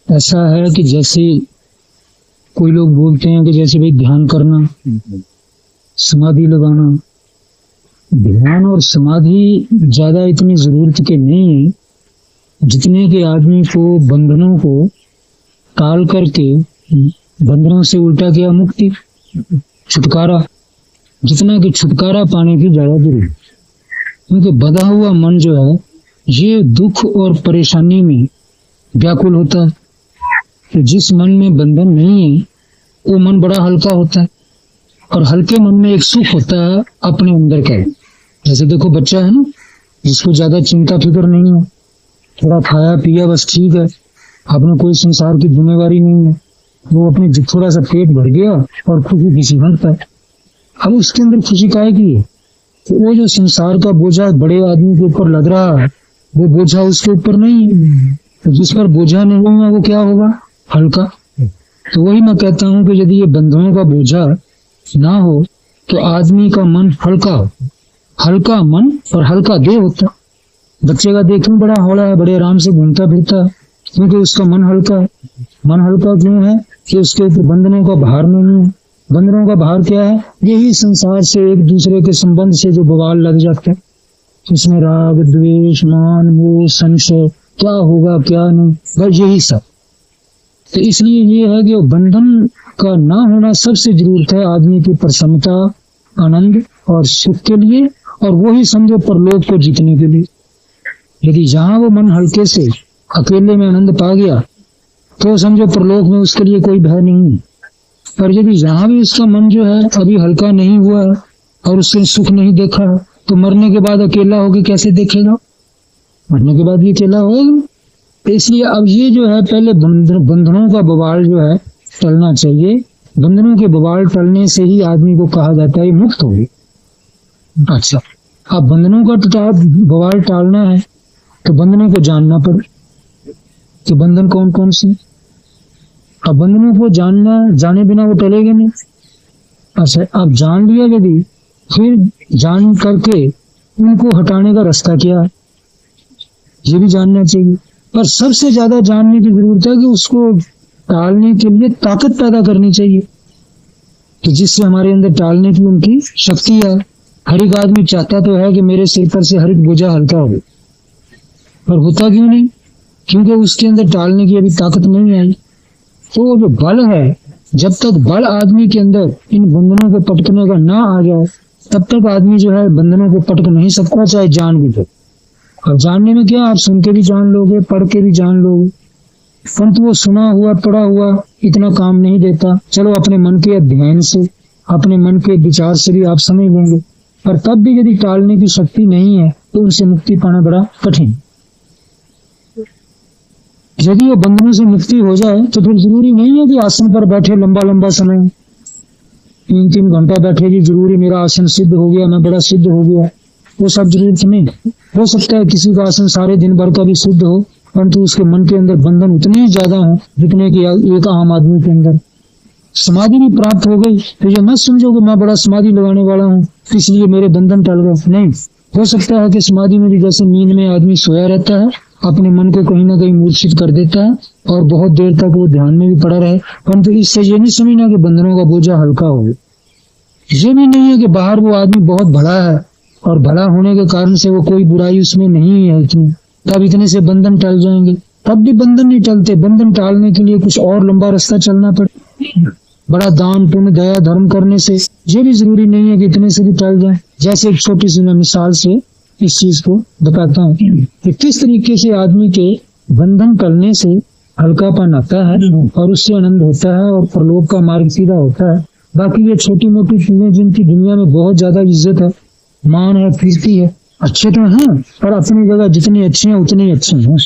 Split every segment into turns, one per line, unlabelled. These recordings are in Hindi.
ऐसा है कि जैसे कोई लोग बोलते हैं कि जैसे भाई ध्यान करना, समाधि लगाना। ध्यान और समाधि ज्यादा इतनी जरूरत के नहीं है जितने के आदमी को बंधनों को टाल करके बंधनों से उल्टा किया मुक्ति, छुटकारा। जितना कि छुटकारा पाने की ज्यादा जरूरत, क्योंकि बंधा हुआ मन जो है ये दुख और परेशानी में व्याकुल होता है। तो जिस मन में बंधन नहीं है वो मन बड़ा हल्का होता है, और हल्के मन में एक सुख होता है अपने अंदर का। जैसे देखो बच्चा है ना, जिसको ज्यादा चिंता फिक्र नहीं है, थोड़ा खाया पिया बस ठीक है, अपने कोई संसार की जिम्मेवारी नहीं है, वो अपने थोड़ा सा पेट भर गया और खुशी खुशी भरता है। अब उसके अंदर खुशी काहे की है? तो वो जो संसार का बोझा बड़े आदमी के ऊपर लग रहा है वो बोझा उसके ऊपर नहीं है। तो जिस पर बोझा नहीं होगा वो क्या होगा? हल्का। तो वही मैं कहता हूँ कि यदि ये बंधनों का बोझा ना हो तो आदमी का मन हल्का हो। हल्का मन और हल्का देह होता। बच्चे का देखने बड़ा हौला है, बड़े आराम से घूमता फिरता है, क्योंकि उसका मन हल्का है। मन हल्का क्यों है? कि उसके ऊपर बंधनों का भार नहीं है। बंधनों का भार क्या है? यही संसार से एक दूसरे के संबंध से जो बवाल लग जाता है, इसमें राग द्वेष मान मोह संशय, क्या होगा क्या नहीं, बस यही सब। तो इसलिए ये है कि बंधन का ना होना सबसे जरूरत है आदमी की प्रसन्नता, आनंद और सुख के लिए, और वही समझो परलोक को जीतने के लिए। यदि जहां वो मन हल्के से अकेले में आनंद पा गया तो समझो परलोक में उसके लिए कोई भय नहीं है। पर यदि जहां भी उसका मन जो है अभी हल्का नहीं हुआ है और उसने सुख नहीं देखा है, तो मरने के बाद अकेला होकर कैसे देखेगा? मरने के बाद भी अकेला होगा। तो इसलिए अब ये जो है पहले बंधनों का बवाल जो है टलना चाहिए। बंधनों के बवाल टलने से ही आदमी को कहा जाता है मुक्त हो गई। अच्छा, अब बंधनों का बवाल टालना है तो बंधनों को जानना पड़े कि बंधन कौन कौन से। अब बंधनों को जाने बिना वो टलेगे नहीं। अच्छा, अब जान लिया यदि, फिर जान करके उनको हटाने का रास्ता क्या है ये भी जानना चाहिए। पर सबसे ज्यादा जानने की जरूरत है कि उसको टालने के लिए ताकत पैदा करनी चाहिए, तो जिससे हमारे अंदर टालने की उनकी शक्ति है। हर एक आदमी चाहता तो है कि मेरे सिर पर से हर एक बोझा हल्का हो, पर होता क्यों नहीं? क्योंकि उसके अंदर टालने की अभी ताकत नहीं आई। तो जो बल है, जब तक बल आदमी के अंदर इन बंधनों को पटकने का ना आ जाए तब तक आदमी जो है बंधनों को पटक नहीं सकता, चाहे जान भी ले। और जानने में क्या, आप सुन के भी जान लोगे, पढ़ के भी जान लोगे, परंतु वो सुना हुआ पढ़ा हुआ इतना काम नहीं देता। चलो अपने मन के अध्ययन से, अपने मन के विचार से भी आप समझ लेंगे, पर तब भी यदि टालने की शक्ति नहीं है तो उनसे मुक्ति पाना बड़ा कठिन। यदि वो बंधनों से मुक्ति हो जाए तो फिर जरूरी नहीं है कि आसन पर बैठे लंबा लंबा समय 3-3 घंटा बैठे जी जरूरी मेरा आसन सिद्ध हो गया, मैं बड़ा सिद्ध हो गया, वो सब जरूरत नहीं। हो सकता है किसी का आसन सारे दिन भर का भी सिद्ध हो, परंतु उसके मन के अंदर बंधन उतने ही ज्यादा हो जितने कि एक आम आदमी के अंदर। समाधि भी प्राप्त हो गई तो ये मत समझो कि मैं बड़ा समाधि लगाने वाला हूँ इसलिए मेरे बंधन टल गए। नहीं, हो सकता है कि समाधि में भी जैसे नींद में आदमी सोया रहता है, अपने मन को कहीं ना कहीं मूर्छित कर देता है और बहुत देर तक वो ध्यान में भी पड़ा रहे, परंतु इससे ये नहीं समझना कि बंधनों का बोझा हल्का हो। ये भी नहीं है कि बाहर वो आदमी बहुत भला है और भला होने के कारण से वो कोई बुराई उसमें नहीं है इतनी, तब इतने से बंधन टल जाएंगे। तब भी बंधन नहीं टलते। बंधन टालने के लिए कुछ और लंबा रास्ता चलना पड़े। बड़ा दान पुण्य दया धर्म करने से ये भी जरूरी नहीं है कि इतने से भी टल जाए। जैसे एक छोटी सी मैं मिसाल से इस चीज को बताता हूँ कि किस तरीके से आदमी के बंधन टलने से हल्कापन आता है और उससे आनंद होता है और परलोक का मार्ग सीधा होता है। बाकी ये छोटी मोटी चीजें जिनकी दुनिया में बहुत ज्यादा इज्जत है, मान है, कीर्ति है, अच्छे तो हैं पर अपनी जगह जितनी अच्छी है उतनी अच्छी है,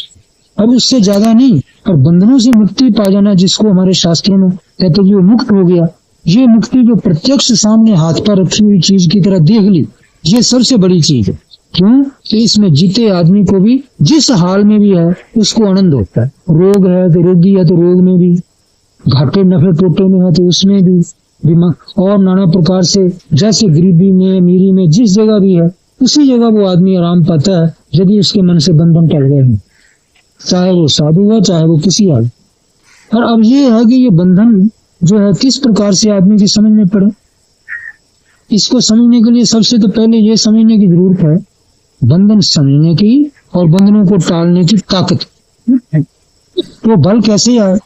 अब उससे ज्यादा नहीं। और बंधनों से मुक्ति पा जाना जिसको हमारे शास्त्रों में कहते हैं वो मुक्त हो गया, ये मुक्ति जो प्रत्यक्ष सामने हाथ पर रखी हुई चीज की तरह देख ली, ये सबसे बड़ी चीज है। क्यों? कि इसमें जीते आदमी को भी जिस हाल में भी है उसको आनंद होता है। रोग है तो रोगी है तो रोग में भी, घाटे नफे टोटे में है तो उसमें भी, और नाना प्रकार से जैसे गरीबी में अमीरी में जिस जगह भी है उसी जगह वो आदमी आराम पाता है यदि उसके मन से बंधन टल गए हैं, चाहे वो साधु है चाहे वो किसी हाल। और अब ये है कि ये बंधन जो है किस प्रकार से आदमी की समझ में पड़े। इसको समझने के लिए सबसे तो पहले ये समझने की जरूरत है बंधन समझने की और बंधनों को टालने की ताकत। तो बल कैसे आए,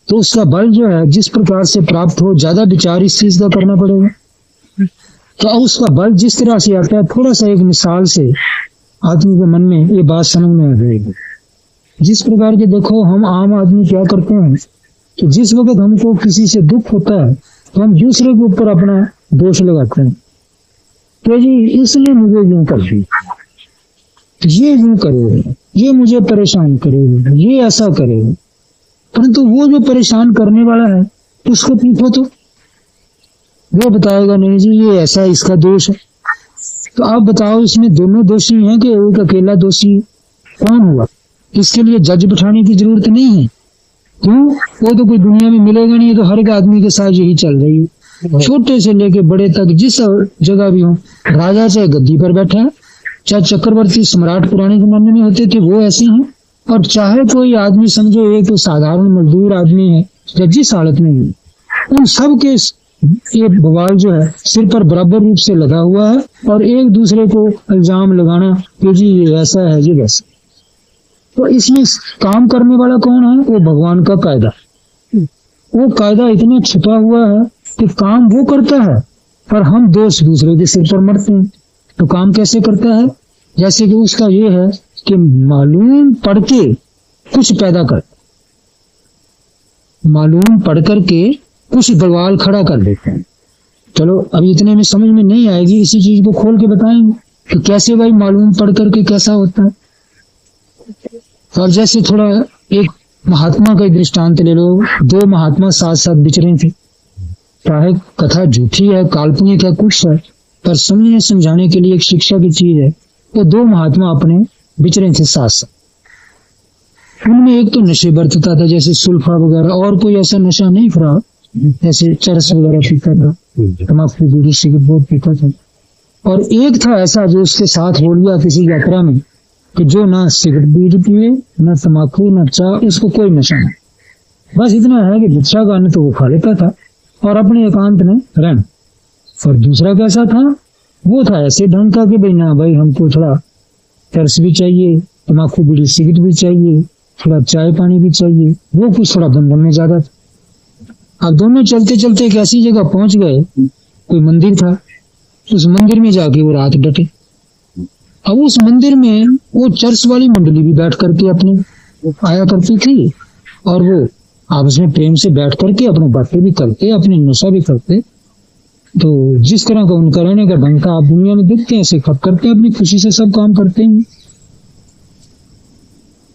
तो उसका बल जो है जिस प्रकार से प्राप्त हो, ज्यादा विचार इस चीज का करना पड़ेगा। तो उसका बल जिस तरह से आता है, थोड़ा सा एक मिसाल से आदमी के मन में ये बात समझ में आ जाएगी। जिस प्रकार के देखो हम आम आदमी क्या करते हैं कि जिस वक्त हमको किसी से दुख होता है तो हम दूसरे के ऊपर अपना दोष लगाते हैं। तो जी इसने मुझे यूं कर दी, ये यूं करेगा, ये मुझे परेशान करेगा, ये ऐसा करेगा। परंतु वो जो परेशान करने वाला है उसको पूछो तो वो बताएगा नहीं जी ये ऐसा इसका दोष है। तो आप बताओ इसमें दोनों दोषी हैं कि एक अकेला दोषी कौन हुआ? इसके लिए जज बिठाने की जरूरत नहीं है। क्यों? वो तो कोई दुनिया में मिलेगा नहीं, तो हर एक आदमी के साथ यही चल रही है, छोटे से लेके बड़े तक जिस जगह भी हो। राजा चाहे गद्दी पर बैठा है, चाहे चक्रवर्ती सम्राट पुराने जमाने में होते थे वो ऐसे हैं, और चाहे कोई आदमी समझो एक तो साधारण मजदूर आदमी है या जिस हालत में भी, उन सब के ये बवाल जो है सिर पर बराबर रूप से लगा हुआ है। और एक दूसरे को इल्जाम लगाना कि जी ये ऐसा है जी वैसा। तो इसमें काम करने वाला कौन है? वो भगवान का कायदा। वो कायदा इतना छुपा हुआ है कि काम वो करता है पर हम दोष दूसरे के सिर पर मरते हैं। तो काम कैसे करता है? जैसे कि उसका ये है कि मालूम पढ़ के कुछ पैदा कर, मालूम पढ़ करके कुछ बवाल खड़ा कर देते हैं। चलो अभी इतने में समझ में नहीं आएगी, इसी चीज को खोल के बताएंगे कि कैसे भाई मालूम पढ़ करके कैसा होता है। और जैसे थोड़ा एक महात्मा का दृष्टांत ले लो। दो महात्मा साथ साथ विचरे थे, चाहे कथा झूठी है, काल्पनिक है, कुछ है, पर समझने समझाने के लिए एक शिक्षा की चीज है। वो दो महात्मा अपने विचरे थे साथ साथ। उनमें एक तो नशे बरतता था जैसे सुल्फा वगैरह, और कोई ऐसा नशा नहीं था जैसे चरस वगैरह पीता था, तम्बाकू बीड़ी सिगरेट बहुत पीता था। और एक था ऐसा जो उसके साथ हो लिया किसी यात्रा में कि जो ना सिगरेट बीड़ी पिए, ना तम्बाकू, ना चाय, उसको कोई नशा नहीं। बस इतना है कि भिक्षा का अन्न तो वो खा लेता था और अपने एकांत में रहना। और दूसरा कैसा था? वो था ऐसे ढंग का कि भाई ना भाई हमको थोड़ा चरस भी चाहिए, तम्बाकू बीड़ी सिगरेट भी चाहिए, थोड़ा चाय पानी भी चाहिए। वो कुछ थोड़ा बंधन में ज्यादा था। अब दोनों चलते चलते एक ऐसी जगह पहुंच गए, कोई मंदिर था, उस मंदिर में जाके वो रात डटे। अब उस मंदिर में वो चर्च वाली मंडली भी बैठ करके अपने आया करती थी, और वो आपस में प्रेम से बैठ करके अपने बातें भी करते, अपने नशा भी करते। तो जिस तरह का उनका रहने का ढंग था आप दुनिया में देखते हैं, ऐसे खप करते हैं, अपनी खुशी से सब काम करते हैं।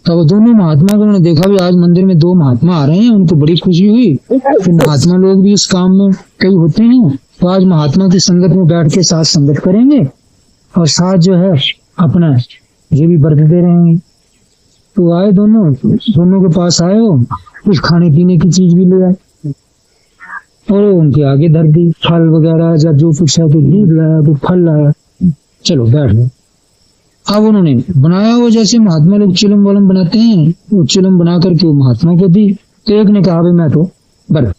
तो वो दोनों महात्मा को उन्होंने देखा भी आज मंदिर में दो महात्मा आ रहे हैं, उनको बड़ी खुशी हुई। फिर महात्मा लोग भी इस काम में कई होते हैं, तो आज महात्मा की संगत में बैठ के साथ संगत करेंगे और साथ जो है अपना ये भी बरतते रहेंगे। तो आए दोनों के पास आए, हो कुछ खाने पीने की चीज भी ले आए और उनके आगे धर दी, फल वगैरह या जो कुछ है, तो दूध लाया, तो फल लाया, चलो बैठ गए। अब उन्होंने बनाया वो जैसे महात्मा लोग चिलम वलम बनाते हैं, वो चिलम बना करके वो महात्मा को दी। तो एक ने कहा भाई मैं तो बर्त,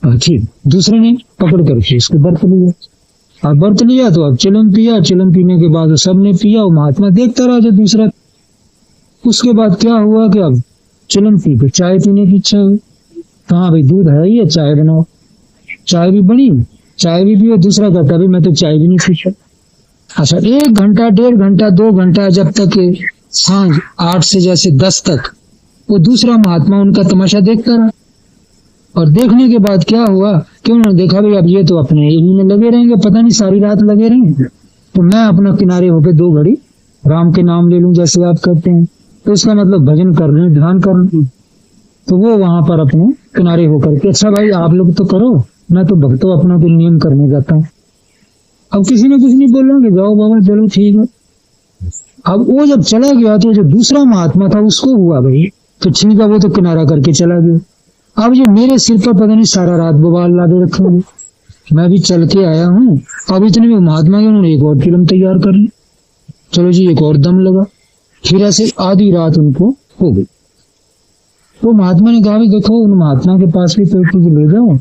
ठीक। दूसरे ने पकड़ करके इसको बर्त लिया। अब बर्त लिया तो अब चिलम पिया, चिलम पीने के बाद सबने पिया, वो महात्मा देखता रहा जो दूसरा। उसके बाद क्या हुआ कि अब चिलम पी के चाय पीने की इच्छा हुई। कहाँ भाई दूध है ये, चाय बनाओ। चाय भी बनी, चाय भी पियो। दूसरा कहता भाई मैं तो चाय भी नहीं पीता। अच्छा 1 घंटा, 1.5 घंटा, 2 घंटा, जब तक सांझ 8 से जैसे 10 तक वो दूसरा महात्मा उनका तमाशा देखता रहा। और देखने के बाद क्या हुआ कि उन्होंने देखा भाई अब ये तो अपने इन्हीं में लगे रहेंगे, पता नहीं सारी रात लगे रहेंगे, तो मैं अपना किनारे होकर 2 घड़ी राम के नाम ले लूं जैसे आप कहते हैं, तो इसका मतलब भजन कर लूं, ध्यान कर लूं। तो वो वहां पर अपने किनारे होकर के अच्छा भाई आप लोग तो करो, मैं तो भक्तों अपना तो नियम करने जाता हूँ। अब किसी ने कुछ नहीं बोला कि जाओ बाबा चलो ठीक है। अब वो जब चला गया तो जो दूसरा महात्मा था उसको हुआ भाई तो ठीक है, वो तो किनारा करके चला गया। अब ये मेरे सिर पर पता नहीं सारा रात बवाल लादे रखेंगे, मैं भी चल के आया हूँ। अब इतने में महात्मा के उन्होंने एक और फिल्म तैयार कर ली, चलो जी एक और दम लगा। फिर ऐसे आधी रात उनको हो गई। वो महात्मा ने कहा, देखो उन महात्मा के पास भी कोई चीज ले जाओ,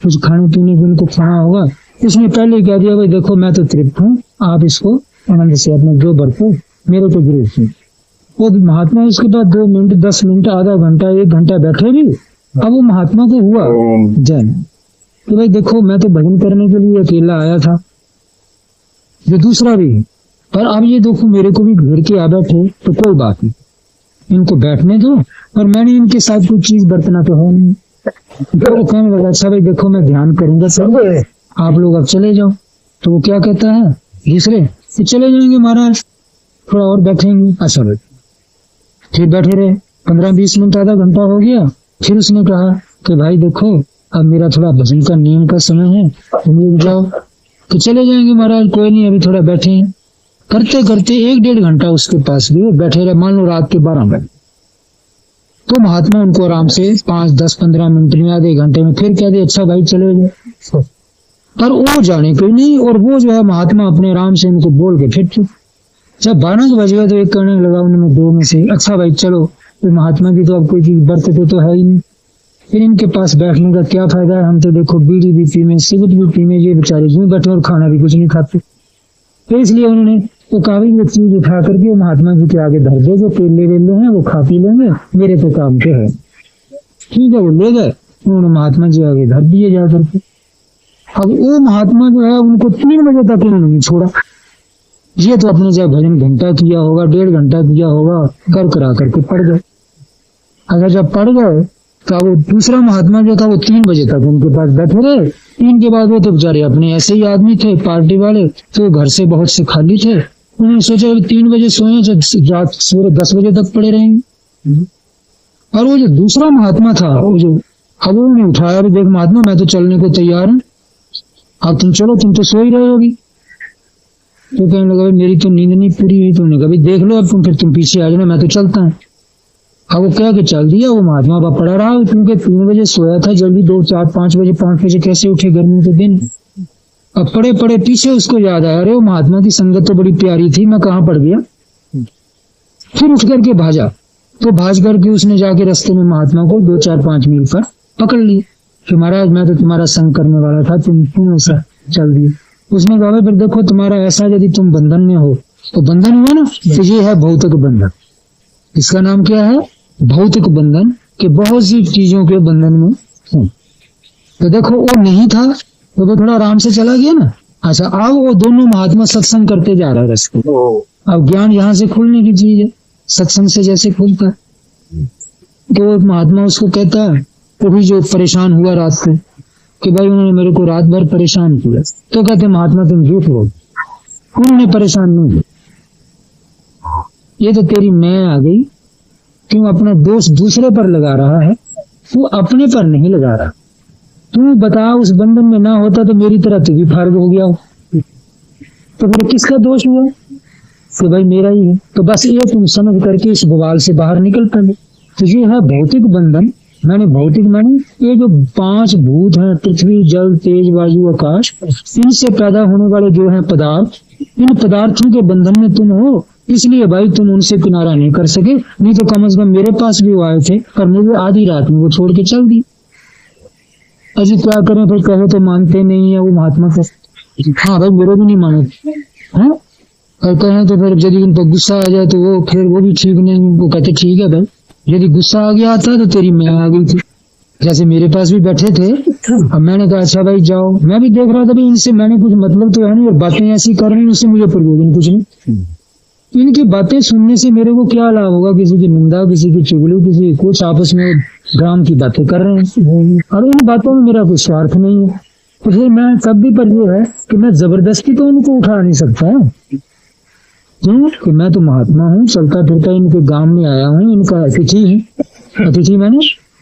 कुछ खाने पीने को उनको खाना होगा। इसने पहले कह दिया, भाई देखो मैं तो तृप्त हूँ, आप इसको आनंद से अपने जो बरतो, मेरे को जरूरत नहीं। वो महात्मा उसके बाद 2 मिनट 10 मिनट आधा घंटा 1 घंटा बैठे भी। अब वो महात्मा को हुआ जैन कि भाई देखो मैं तो भजन करने के लिए अकेला आया था, जो दूसरा भी, पर अब ये देखो मेरे को भी घेर के आ बैठे, तो कोई बात नहीं, इनको बैठने दो, और मैंने इनके साथ कोई चीज बरतना तो है नहीं। तो वो कहने लगा, अच्छा भाई देखो मैं ध्यान करूंगा सब, आप लोग अब चले जाओ। तो वो क्या कहता है दूसरे, तो चले जाएंगे महाराज, थोड़ा और बैठेंगे। अच्छा भाई फिर बैठे रहे, 15-20 मिनट आधा घंटा हो गया। फिर उसने कहा कि भाई देखो अब मेरा थोड़ा भजन का नियम का समय है, तुम लोग जाओ। तो चले जाएंगे महाराज, कोई नहीं अभी थोड़ा बैठे हैं। करते करते 1-1.5 घंटा उसके पास भी बैठे रहे, मान लो रात के 12 बजे। तो महात्मा उनको आराम से 5-10-15 मिनट में, आधे घंटे में फिर कह दे, अच्छा भाई चले जाओ। पर वो जाने कोई नहीं, और वो जो है महात्मा अपने आराम से उनको बोल के फिर चुप। जब 12 बज गए तो एक कहने लगा उनमें 2 में से, अच्छा भाई चलो, तो महात्मा की तो अब कोई चीज बरतते तो है ही नहीं, फिर इनके पास बैठने का क्या फायदा है। हम तो देखो बीड़ी भी पी में, सिगरेट भी पी में, ये बेचारे यूं बैठे और खाना भी कुछ नहीं खाते। तो इसलिए उन्होंने वो काफी वो चीज उठा करके वो महात्मा जी के आगे धर दे, जो केले वेले हैं वो खा पी लेंगे, मेरे तो काम के है। ठीक है, वो ले गए, उन्होंने महात्मा जी आगे धर दिए जा करके। अब वो महात्मा जो है उनको 3 बजे तक उन्होंने नहीं छोड़ा। ये तो अपने जब भजन घंटा किया होगा, 1.5 घंटा किया होगा, कर करा करके पड़ गए। अगर जब पड़ गए तो वो दूसरा महात्मा जो था वो 3 बजे तक उनके पास बैठे रहे। 3 के बाद वो तो बेचारे अपने ऐसे ही आदमी थे, पार्टी वाले, तो घर से बहुत से खाली थे। उन्होंने सोचा 3 बजे सोए, जब रात सूर्य 10 बजे तक पड़े रहेंगे। और वो जो दूसरा महात्मा था, वो जो अब उन्होंने उठाया, देख महात्मा मैं तो चलने को तैयार हूँ, अब तुम चलो, तुम तो सो ही रहे होगी। तो कहने लगा, मेरी तो नींद नहीं पूरी हुई। तुमने कहा देख लो अब तुम, फिर तुम पीछे आ जाना, मैं तो चलता हूँ। अब वो कह के चल दिया। वो महात्मा अब पड़ा रहा, क्योंकि 3 बजे सोया था, जल्दी 2, 4, 5 बजे, 5 बजे कैसे उठे गर्मी के दिन। अब पड़े पड़े पीछे उसको याद आया, अरे वो महात्मा की संगत तो बड़ी प्यारी थी, मैं कहाँ पड़ गया। फिर उठ करके भाजा, तो भाज करके उसने जाके रास्ते में महात्मा को 2, 4, 5 मील पर पकड़ लिया कि महाराज मैं तो तुम्हारा संग करने वाला था, तुम ऐसा चल दिए। उसने कहा फिर देखो तुम्हारा ऐसा यदि तुम बंधन में हो, तो बंधन हुआ ना, तो ये है भौतिक बंधन। इसका नाम क्या है? भौतिक बंधन, के बहुत सी चीजों के बंधन में हूँ। तो देखो वो नहीं था तो वो थोड़ा आराम से चला गया ना। अच्छा, अब वो दोनों महात्मा सत्संग करते जा रहा है रस्ते। अब ज्ञान यहाँ से खुलने की चीज है, सत्संग से जैसे खुलता है। तो महात्मा उसको कहता है, वो भी जो परेशान हुआ रात से कि भाई उन्होंने मेरे को रात भर परेशान किया, तो कहते महात्मा तुम झूठ हो, उन्होंने परेशान नहीं किया, ये तो तेरी मैं आ गई। क्यों अपना दोष दूसरे पर लगा रहा है, तू अपने पर नहीं लगा रहा। तू बता, उस बंधन में ना होता तो मेरी तरह तू भी फारग हो गया हो, तो फिर किसका दोष हुआ? तो भाई मेरा ही है। तो बस ये तुम समझ करके इस बवाल से बाहर निकल पड़े। तो ये है भौतिक बंधन। मैंने भौतिक माने ये जो 5 भूत हैं, पृथ्वी, जल, तेज, वायु, आकाश, इनसे पैदा होने वाले जो हैं पदार्थ, इन पदार्थों के बंधन में तुम हो, इसलिए भाई तुम उनसे किनारा नहीं कर सके। नहीं तो कम से कम मेरे पास भी वो आए थे, पर मुझे आधी रात में वो छोड़ के चल दी। अजी क्या करें, फिर कहे तो मानते नहीं है वो महात्मा को। हाँ भाई मेरे भी नहीं माने हैं, और कहें तो फिर यदि उन पर गुस्सा आ जाए तो वो फिर वो भी ठीक नहीं। वो कहते ठीक है भाई, यदि गुस्सा आ गया था तो तेरी मैं आ गई थी। जैसे मेरे पास भी बैठे थे, अब मैंने कहा अच्छा भाई जाओ, मैं भी देख रहा था भाई इनसे मैंने कुछ मतलब तो है नहीं, और बातें ऐसी कर रही उससे मुझे प्रयोजन कुछ नहीं। इनकी बातें सुनने से मेरे को क्या लाभ होगा? किसी की निंदा, किसी की चुगली, किसी कुछ आपस में ग्राम की बातें कर रहे हैं, और इन बातों में मेरा कोई स्वार्थ नहीं है। तो फिर मैं तब भी पर ये है कि मैं जबरदस्ती तो उनको उठा नहीं सकता है, क्यों कि मैं तो महात्मा हूँ, चलता फिरता इनके गांव में आया हूँ, इनका अतिथि है। अतिथि मैंने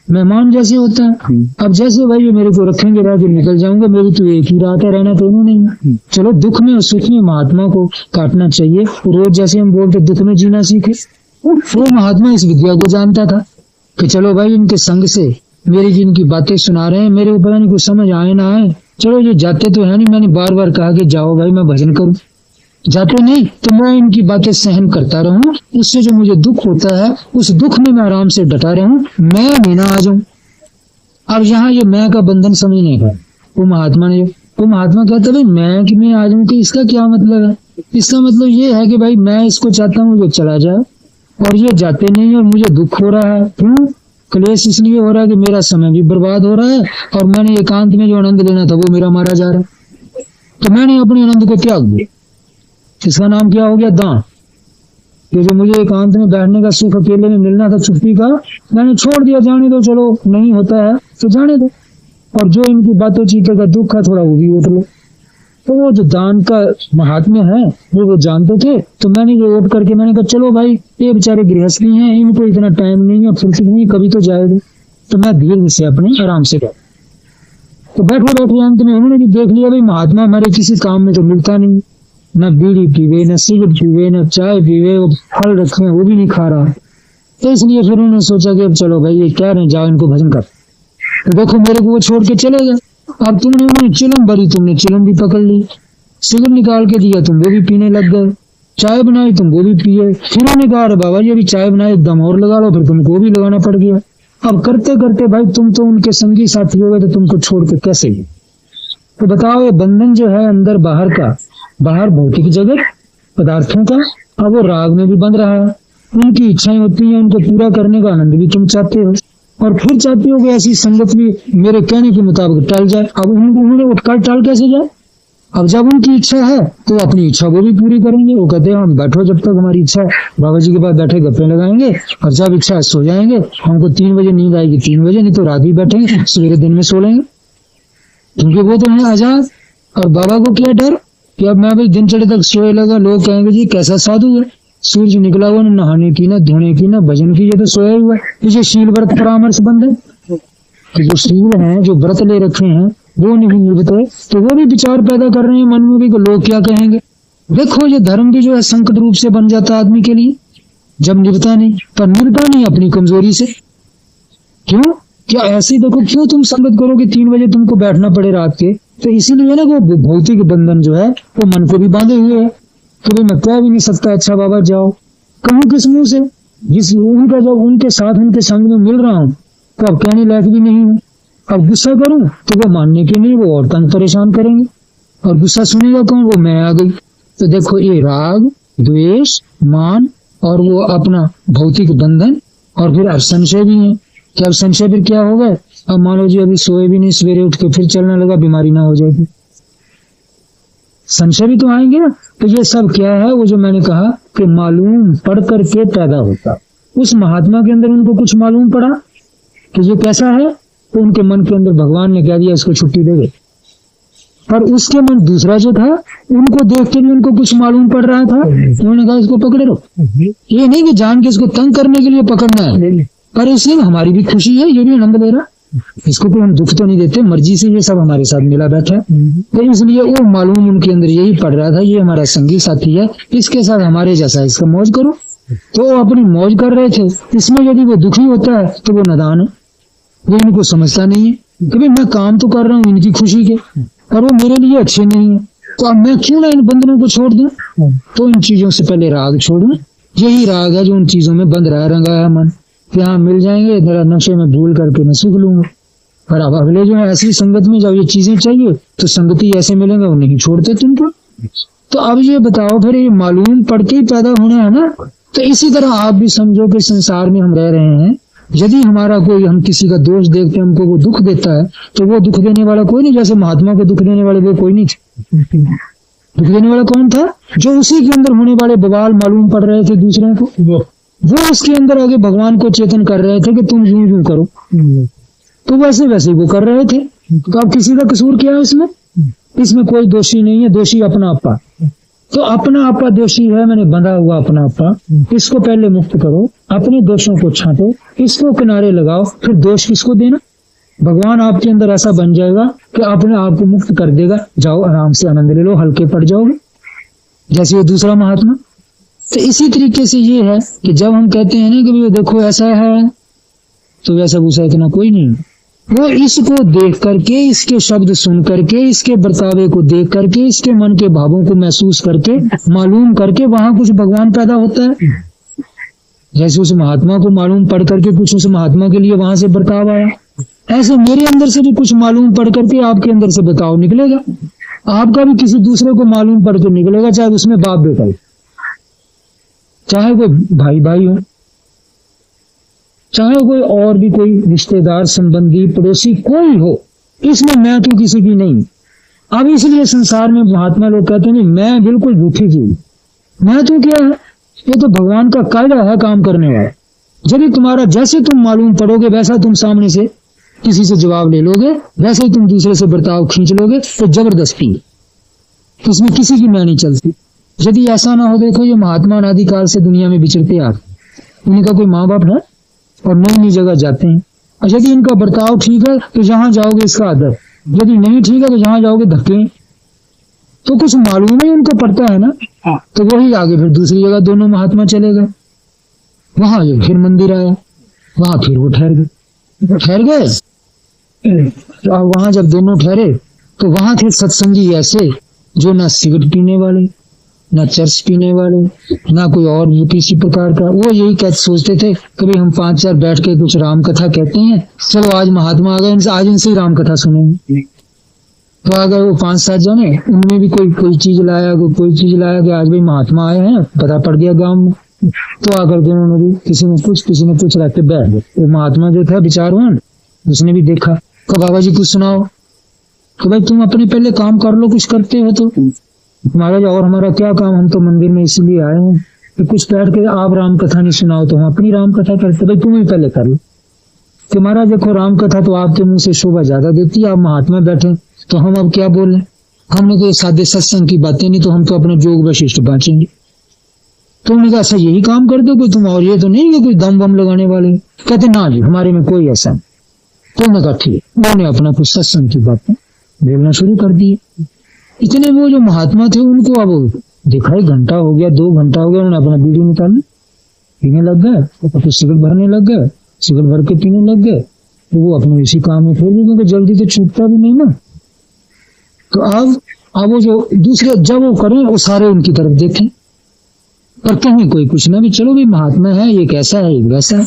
मेहमान जैसे होता है। अब जैसे भाई ये मेरे को रखेंगे, रह के निकल जाऊंगा, मेरी तो एक ही रात है, रहना तो नहीं। चलो दुख में और सुख में महात्मा को काटना चाहिए। रोज जैसे हम बोलते दुख में जीना सीखे, वो महात्मा इस विद्या को जानता था कि चलो भाई इनके संग से मेरी जिनकी बातें सुना रहे हैं, मेरे को पता नहीं कुछ समझ आए ना आए, चलो ये जाते तो है नहीं। मैंने बार बार कहा कि जाओ भाई मैं भजन करूं, जाते नहीं, तो मैं इनकी बातें सहन करता रहूं, उससे जो मुझे दुख होता है उस दुख में मैं आराम से डटा रहूं, मैं भी ना आ जाऊं। अब यहाँ ये मैं का बंधन समझने का वो महात्मा कहता भाई मैं कि मैं आ जाऊं, कि इसका क्या मतलब है? इसका मतलब ये है कि भाई मैं इसको चाहता हूँ जो चला जाए, और ये जाते नहीं और मुझे दुख हो रहा है। क्यों? क्लेश इसलिए हो रहा है कि मेरा समय भी बर्बाद हो रहा है, और मैंने एकांत में जो आनंद लेना था वो मेरा मारा जा रहा है, तो मैंने अपने आनंद को त्याग दिया। इसका नाम क्या हो गया? दान। ये जो मुझे एकांत में बैठने का सुख अकेले में मिलना था छुट्टी का, मैंने छोड़ दिया। जाने दो, चलो नहीं होता है तो जाने दो, और जो इनकी बातों चीतों का दुख है थोड़ा वो भी उठ लो। तो वो जो दान का महात्म्य है वो जानते थे, तो मैंने ये उठ करके मैंने कहा चलो भाई ये बेचारे गृहस्थी हैं, इनको इतना टाइम नहीं है, फुर्सत नहीं, कभी तो जाएगा। तो मैं धीरे से अपने आराम से गया। तो बैठे बैठे अंत में उन्होंने भी देख लिया भाई महात्मा हमारे किसी काम में तो मिलता नहीं, न बीड़ी पीवे, न सिगरेट पीवे, न चाय पीवे, वो फल रखे वो भी नहीं खा रहा। तो इसलिए फिर उन्होंने सोचा कि अब चलो भाई ये कह रहे हैं जाओ इनको भजन कर। तो देखो मेरे को वो छोड़ के चले गए। अब तुमने चिलम भरी, तुमने चिलम भी पकड़ ली, सिगरेट निकाल के दिया तुम वो भी पीने लग गए, चाय बनाई तुम वो भी पिए। फिर उन्होंने कहा अरे बाबा जी अभी चाय बनाई दम और लगा लो, फिर तुमको भी लगाना पड़ गया। अब करते करते भाई तुम तो उनके संगी साथी हो गए, तो तुमको छोड़ के कैसे गए? तो बताओ ये बंधन जो है अंदर बाहर का, बाहर भौतिक जगत पदार्थों का, अब वो राग में भी बंध रहा है। उनकी इच्छाएं होती हैं, उनको पूरा करने का आनंद भी तुम चाहते हो, और फिर चाहते हो कि ऐसी संगत भी मेरे कहने के मुताबिक टल जाए। अब उन्होंने उठकर टल कैसे जाए? अब जब उनकी इच्छा है तो अपनी इच्छा वो भी पूरी करेंगे। वो कहते हैं हम बैठो जब तक हमारी इच्छा है, बाबा जी के पास बैठे गप्पे लगाएंगे, और जब इच्छा है सो जाएंगे। हमको 3 बजे नींद आएगी 3 बजे, नहीं तो रात भी बैठेंगे, सवेरे दिन में सो लेंगे, क्योंकि वो तो है आजाद। और बाबा को क्या डर कि अब मैं भाई दिन चढ़े तक सोए लगा, लोग कहेंगे जी कैसा साधु है, सूरज निकला हुआ, न नहाने की, न धोने की, न भजन की, ये तो सोया हुआ है। ये शील व्रत परामर्श बंद है, कि जो शील है जो व्रत ले रखे हैं वो नहीं निभते, तो वो भी विचार पैदा कर रहे हैं मन में भी कि लोग क्या कहेंगे। देखो ये धर्म भी जो है संकट रूप से बन जाता है आदमी के लिए, जब निभता नहीं, पर निभता नहीं अपनी कमजोरी से। क्यों? क्या ऐसे देखो क्यों तुम संगत करोगे 3 बजे तुमको बैठना पड़े रात के? तो इसीलिए ना वो भौतिक बंधन जो है वो मन को भी बांधे हुए है। तो भाई मैं कह भी नहीं सकता अच्छा बाबा जाओ, कहूँ किस मुंह से? जिस उनका जब उनके साथ उनके संग में मिल रहा हूँ तो अब कहने लायक भी नहीं हूँ। अब गुस्सा करूं तो वो मानने के नहीं, वो और तंग परेशान करेंगे, और गुस्सा सुनेगा कौन? वो मैं आ गई। तो देखो ये राग, द्वेष, मान, और वो अपना भौतिक बंधन, और फिर अब संशय भी है कि अब संशय फिर क्या होगा? अब मान लो जी अभी सोए भी नहीं, सवेरे उठ के फिर चलने लगा, बीमारी ना हो जाएगी, संशय भी तो आएंगे ना। तो ये सब क्या है? वो जो मैंने कहा कि मालूम पढ़ करके पैदा होता। उस महात्मा के अंदर उनको कुछ मालूम पड़ा कि ये कैसा है, तो उनके मन के अंदर भगवान ने कह दिया इसको छुट्टी दे दे। पर उसके मन दूसरा जो था, उनको देख के भी उनको कुछ मालूम पड़ रहा था, उन्होंने कहा इसको पकड़े रहो। ये नहीं कि जान के इसको तंग करने के लिए पकड़ना है, पर इससे हमारी भी खुशी है, ये भी आनंद ले रहा, इसको कोई हम दुख तो नहीं देते, मर्जी से ये सब हमारे साथ मिला बैठा है। तो इसलिए वो मालूम उनके अंदर यही पड़ रहा था, ये हमारा संगी साथी है, इसके साथ हमारे जैसा इसका मौज करो। तो वो अपनी मौज कर रहे थे। इसमें यदि वो दुखी होता है तो वो नादान है, वो इनको समझता नहीं है कि भाई मैं काम तो कर रहा हूँ इनकी खुशी के, और वो मेरे लिए अच्छे नहीं है, तो अब मैं क्यों ना इन बंधनों को छोड़ दूं? तो इन चीजों से पहले राग छोड़ूं। यही राग है जो उन चीजों में बंद रहा रंगा है मन, कि हाँ मिल जाएंगे, जरा नशे में भूल करके मैं सीख लूंगा। पर अब अगले जो है ऐसी संगत में जब ये चीजें चाहिए तो संगति ऐसे मिलेंगे, वो नहीं छोड़ते तुमको। तो अब ये बताओ फिर ये मालूम पढ़ के पैदा होना है ना। तो इसी तरह आप भी समझो कि संसार में हम रह रहे हैं, यदि हमारा कोई, हम किसी का दोष देखते हैं, हमको वो दुख देता है, तो वो दुख देने वाला कोई नहीं। जैसे महात्मा को दुख देने वाले वो कोई नहीं थे। दुख देने वाला कौन था? जो उसी के अंदर होने वाले बवाल मालूम पड़ रहे थे दूसरों को, वो उसके अंदर आगे भगवान को चेतन कर रहे थे कि तुम यूं यूं करो, तो वैसे वैसे वो कर रहे थे। तो अब किसी का कसूर क्या है इसमें? इसमें कोई दोषी नहीं है, दोषी अपना आपा। तो अपना आपा दोषी है, मैंने बंधा हुआ अपना आपा, इसको पहले मुक्त करो, अपने दोषों को छांटो, इसको किनारे लगाओ, फिर दोष किसको देना? भगवान आपके अंदर ऐसा बन जाएगा कि अपने आप को मुक्त कर देगा। जाओ आराम से आनंद ले लो, हल्के पड़ जाओगे, जैसे ये दूसरा महात्मा। तो इसी तरीके से ये है कि जब हम कहते हैं ना कि देखो ऐसा है, तो वैसा भूसा इतना कोई नहीं, वो इसको देख करके, इसके शब्द सुन करके, इसके बर्तावे को देख करके, इसके मन के भावों को महसूस करके, मालूम करके वहां कुछ भगवान पैदा होता है। जैसे उस महात्मा को मालूम पढ़ करके कुछ उस महात्मा के लिए वहां से बर्ताव आया, ऐसे मेरे अंदर से भी कुछ मालूम पढ़ करके आपके अंदर से बर्ताव निकलेगा। आपका भी किसी दूसरे को मालूम पढ़ के निकलेगा, चाहे उसमें बाप बेटा हो, चाहे कोई भाई भाई हो, चाहे कोई और भी कोई रिश्तेदार संबंधी पड़ोसी कोई हो। इसमें मैं तो किसी की नहीं। अब इसलिए संसार में महात्मा लोग कहते हैं मैं बिल्कुल झूठी जीव, मैं तो क्या है, ये तो भगवान का कायदा है काम करने वाला। जब तुम्हारा जैसे तुम मालूम पड़ोगे वैसा तुम सामने से किसी से जवाब ले लोगे, वैसे ही तुम दूसरे से बर्ताव खींच लोगे, तो जबरदस्ती इसमें किसी की मैं नहीं चलती। यदि ऐसा ना हो, देखो ये महात्मा अनादिकाल से दुनिया में विचरते आ, उनका कोई माँ बाप है और नई नई जगह जाते हैं, और यदि इनका बर्ताव ठीक है तो जहां जाओगे इसका आदर, यदि नहीं ठीक है तो जहां जाओगे धक्के। तो कुछ मालूम ही उनको पड़ता है ना, तो वही आगे फिर दूसरी जगह दोनों महात्मा चले गए, वहां जो फिर मंदिर आया, वहां फिर वो ठहर गए। वहां जब दोनों ठहरे तो वहां थे सत्संगी ऐसे जो ना सिगरेट पीने वाले, ना चर्च पीने वाले, ना कोई और किसी प्रकार का। वो यही सोचते थे कभी हम 5-4 बैठ के कुछ राम कथा कहते हैं, चलो आज महात्मा आ गए, आज इनसे राम कथा सुनेंगे। तो आ गए वो 5-7 जने, उनमें भी कोई चीज लाया, कोई चीज लाया कि आज भाई महात्मा आए हैं, पता पड़ गया गांव में। तो आकर के उन्होंने भी किसी ने कुछ रहते बैठ गए। वो महात्मा जो था विचारवान, उसने भी देखा, तो बाबा जी कुछ सुनाओ। तो भाई तुम अपने पहले काम कर लो, कुछ करते हो तो। महाराज और हमारा क्या काम, हम तो मंदिर में इसलिए आए हैं कि कुछ बैठ के आप राम कथा नहीं सुनाओ तो हम अपनी राम कथा करते। भाई तुम ही पहले कर लो कि महाराज देखो राम कथा तो आपके मुंह से शोभा ज्यादा देती है, आप महात्मा बैठे तो हम अब क्या बोले, हमने तो सादे सत्संग की बातें नहीं, तो हम तो अपने जोग वशिष्ठ बांचेंगे। तुमने कहा ऐसा यही काम कर दो कोई तुम, और ये तो नहीं है कोई दम वम लगाने वाले। कहते ना जी हमारे में कोई ऐसा नहीं। तुमने कहा ठीक। उन्होंने अपना कुछ सत्संग की बातें बोलना शुरू कर दी। इतने वो जो महात्मा थे उनको अब देखा 1 घंटा हो गया, 2 घंटा हो गया, उन्होंने अपना बीड़ी निकालना पीने लग गए, तो सिगरेट भरने लग गए, सिगरेट भर के पीने लग गए। तो वो अपने इसी काम में फिर भी, क्योंकि जल्दी तो छूटता भी नहीं ना। तो अब वो जो दूसरे जब वो करें वो सारे उनकी तरफ देखें, पर कहीं कोई कुछ ना भी, चलो भी महात्मा है, एक ऐसा है एक वैसा है।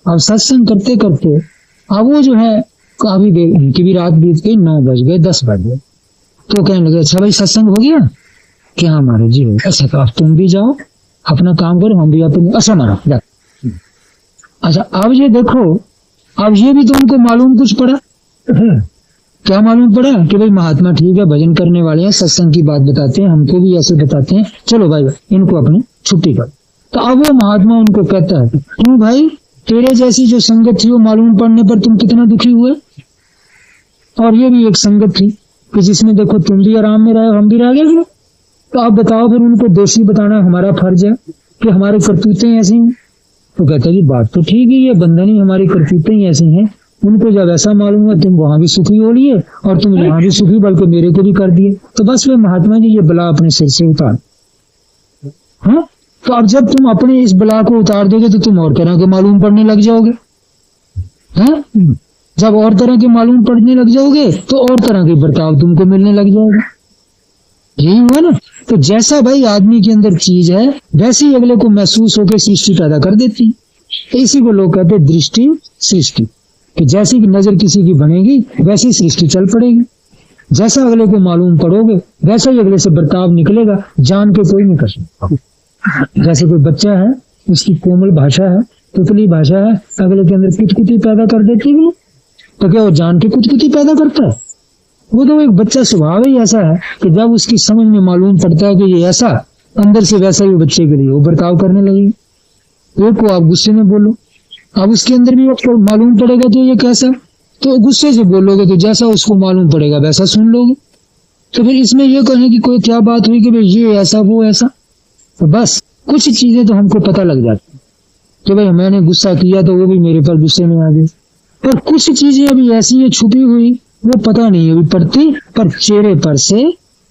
अब सत्संग करते करते अब वो जो है काफी देर, उनकी भी रात बीत गई, 9 बज गए 10 बज गए। तो कहने लगे अच्छा भाई सत्संग हो गया क्या? हमारे जी हो। अच्छा तो अब तुम भी जाओ अपना काम करो, हम भी अपने। अच्छा मारा। अच्छा अब ये देखो, अब ये भी तो उनको मालूम कुछ पड़ा। क्या मालूम पड़ा कि भाई महात्मा ठीक है, भजन करने वाले हैं, सत्संग की बात बताते हैं, हमको भी ऐसे बताते हैं, चलो भाई इनको अपनी छुट्टी कर। तो अब वो महात्मा उनको कहता है क्यों भाई, तेरे जैसी जो संगत थी वो मालूम पड़ने पर तुम कितना दुखी हुए, और ये भी एक संगत थी कि जिसमें देखो तुम भी आराम में रहे, हम भी रह गए। तो आप बताओ फिर उनको दोषी बताना हमारा फर्ज है कि हमारे करतूतें ऐसी हैं? तो कहता जी बात तो ठीक है, ये बंधन ही हमारी करतूतें ही ऐसी हैं। उनको जब ऐसा मालूम हुआ तुम वहां भी सुखी हो लिए और तुम यहाँ भी सुखी, बल्कि मेरे को भी कर दिए। तो बस वे महात्मा जी ये बला अपने सिर से उतार। हाँ तो अब जब तुम अपने इस बला को उतार दोगे तो तुम और तरह के मालूम पड़ने लग जाओगे। हाँ जब और तरह के मालूम पड़ने लग जाओगे तो और तरह के बर्ताव तुमको मिलने लग जाएगा। यही हुआ ना। तो जैसा भाई आदमी के अंदर चीज है वैसे ही अगले को महसूस होकर सृष्टि पैदा कर देती है। तो इसी को लोग कहते हैं दृष्टि सृष्टि, कि जैसी की नजर किसी की बनेगी वैसी सृष्टि चल पड़ेगी। जैसा अगले को मालूम पड़ोगे वैसा ही अगले से बर्ताव निकलेगा, जान के कोई नहीं कर सकता। जैसे कोई बच्चा है, उसकी कोमल भाषा है, तुतली भाषा है, अगले के अंदर कुतकुती पैदा कर देती है, तो क्या वो जान के कुतकुती पैदा करता है? वो तो एक बच्चा स्वभाव ही ऐसा है कि जब उसकी समझ में मालूम पड़ता है कि ये ऐसा, अंदर से वैसा ही बच्चे के लिए वो बर्ताव करने लगेगी। एक को आप गुस्से में बोलो, अब उसके अंदर भी आपको मालूम पड़ेगा तो ये कैसा, तो गुस्से से बोलोगे तो जैसा उसको मालूम पड़ेगा वैसा सुन लोगे। तो फिर इसमें ये कहें कि कोई क्या बात हुई कि भाई ये ऐसा वो ऐसा, तो बस कुछ चीजें तो हमको पता लग जाती कि भाई मैंने गुस्सा किया तो वो भी मेरे पर गुस्से में आ गए। पर कुछ चीजें अभी ऐसी है छुपी हुई, वो पता नहीं अभी पड़ती, पर चेहरे पर से,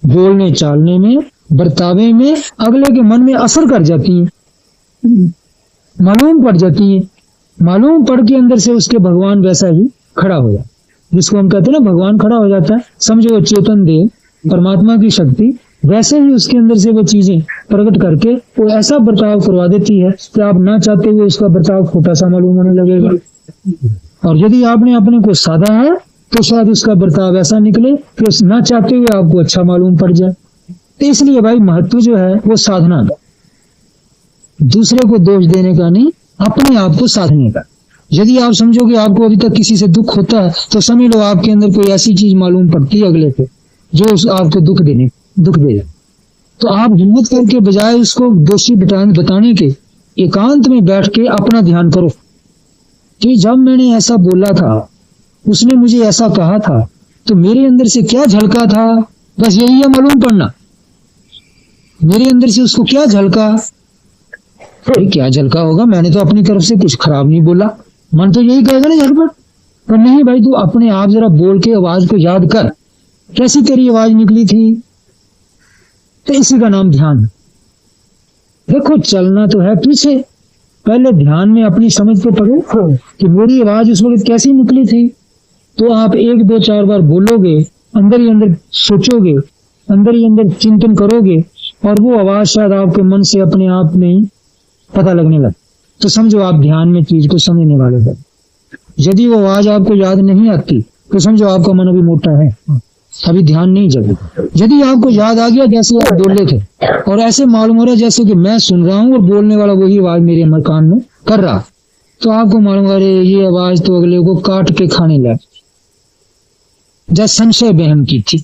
बोलने चालने में, बर्तावे में अगले के मन में असर कर जाती है, मालूम पड़ जाती है। मालूम पड़ के अंदर से उसके भगवान वैसा ही खड़ा हो जाए, जिसको हम कहते हैं ना भगवान खड़ा हो जाता है, समझो वो चेतन देव परमात्मा की शक्ति वैसे ही उसके अंदर से वो चीजें प्रकट करके वो ऐसा बर्ताव करवा देती है कि आप ना चाहते हुए उसका बर्ताव खोटा सा मालूम होने लगेगा। और यदि आपने अपने को साधा है तो शायद उसका बर्ताव ऐसा निकले कि ना चाहते हुए आपको अच्छा मालूम पड़ जाए। तो इसलिए भाई महत्व जो है वो साधना का, दूसरे को दोष देने का नहीं, अपने आप को साधने का। यदि आप समझो कि आपको अभी तक किसी से दुख होता है तो समझ लो आपके अंदर कोई ऐसी चीज मालूम पड़ती है अगले को जो आपको दुख देगा, तो आप हिम्मत करके बजाय उसको दोषी बताने के एकांत में बैठ के अपना ध्यान करो कि जब मैंने ऐसा बोला था, उसने मुझे ऐसा कहा था, तो मेरे अंदर से क्या झलका था, बस यही है मालूम पड़ना। मेरे अंदर से उसको क्या झलका, क्या झलका होगा, मैंने तो अपनी तरफ से कुछ खराब नहीं बोला, मन तो यही कहेगा ना झटपट। पर नहीं भाई, तू अपने आप जरा बोल के आवाज को याद कर, कैसी तेरी आवाज निकली थी। तो इसी का नाम ध्यान। देखो चलना तो है पीछे, पहले ध्यान में अपनी समझ को पकड़ो कि मेरी आवाज उस वक्त कैसी निकली थी। तो आप 1 2 4 बार बोलोगे, अंदर ही अंदर सोचोगे, अंदर ही अंदर चिंतन करोगे, और वो आवाज शायद आपके मन से अपने आप में ही पता लगने लगे, तो समझो आप ध्यान में चीज को समझने वाले हो। यदि वो आवाज आपको याद नहीं आती तो समझो आपका मन अभी मोटा है, अभी ध्यान नहीं जगेगा। यदि आपको याद आ गया जैसे आप बोल रहे थे और ऐसे मालूम हो रहा है जैसे कि मैं सुन रहा हूँ और बोलने वाला वही आवाज मेरे कान में कर रहा, तो आपको मालूम अरे ये आवाज तो अगले को काट के खाने लग, जैसे संशय बहम की थी,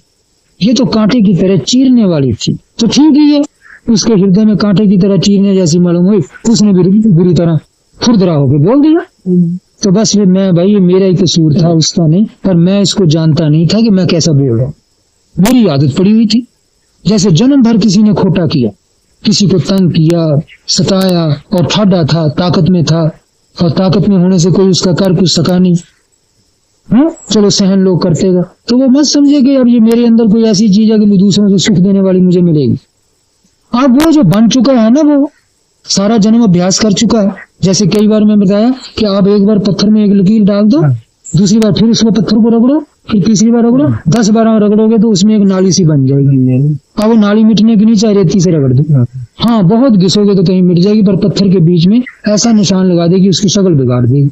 ये तो कांटे की तरह चीरने वाली थी, तो ठीक ही है, उसके हृदय में कांटे की तरह चीरने जैसी मालूम हुई, उसने बुरी तरह खुरदरा होकर बोल दिया। तो बस फिर मैं भाई ये मेरा ही कसूर था, उसका नहीं, पर मैं इसको जानता नहीं था कि मैं कैसा बोल रहा हूँ, मेरी आदत पड़ी हुई थी। जैसे जन्म भर किसी ने खोटा किया, किसी को तंग किया, सताया, और ठाडा था, ताकत में था, और ताकत में होने से कोई उसका कर कुछ सका नहीं, चलो सहन लोग करतेगा, तो वो मत समझे कि अब ये मेरे अंदर कोई ऐसी चीज है कि दूसरों को सुख देने वाली मुझे मिलेगी। अब वो जो बन चुका है ना, वो सारा जन्म अभ्यास कर चुका है। जैसे कई बार मैं बताया कि आप एक बार पत्थर में एक लकीर डाल दो, दूसरी बार फिर उसको पत्थर को रगड़ो, फिर तीसरी बार रगड़ो, 10 बार रगड़ोगे तो उसमें एक नाली सी बन जाएगी। अब वो नाली मिटने की नहीं, चाहे रेती से रगड़ दो, हाँ बहुत घिसोगे तो कहीं मिट जाएगी, पर पत्थर के बीच में ऐसा निशान लगा देगी उसकी शक्ल बिगाड़ देगी।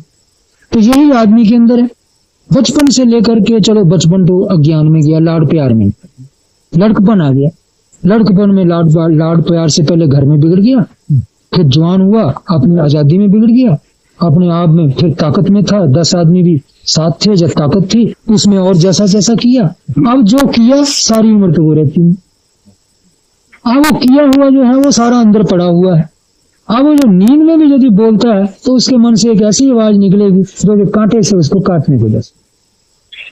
तो यही आदमी के अंदर है, बचपन से लेकर के, चलो बचपन तो अज्ञान में गया, लाड प्यार में, लड़कपन आ गया, लड़कपन में लाड प्यार से पहले घर में बिगड़ गया, फिर जवान हुआ अपनी आजादी में बिगड़ गया, अपने आप में फिर ताकत में था, 10 आदमी भी साथ थे जब ताकत थी, उसमें और जैसा जैसा किया, अब जो किया सारी उम्र तो वो रहती है। अब वो किया हुआ जो है वो सारा अंदर पड़ा हुआ है। अब वो जो नींद में भी यदि बोलता है तो उसके मन से एक ऐसी आवाज निकलेगी जो कांटे से उसको काटने को बस।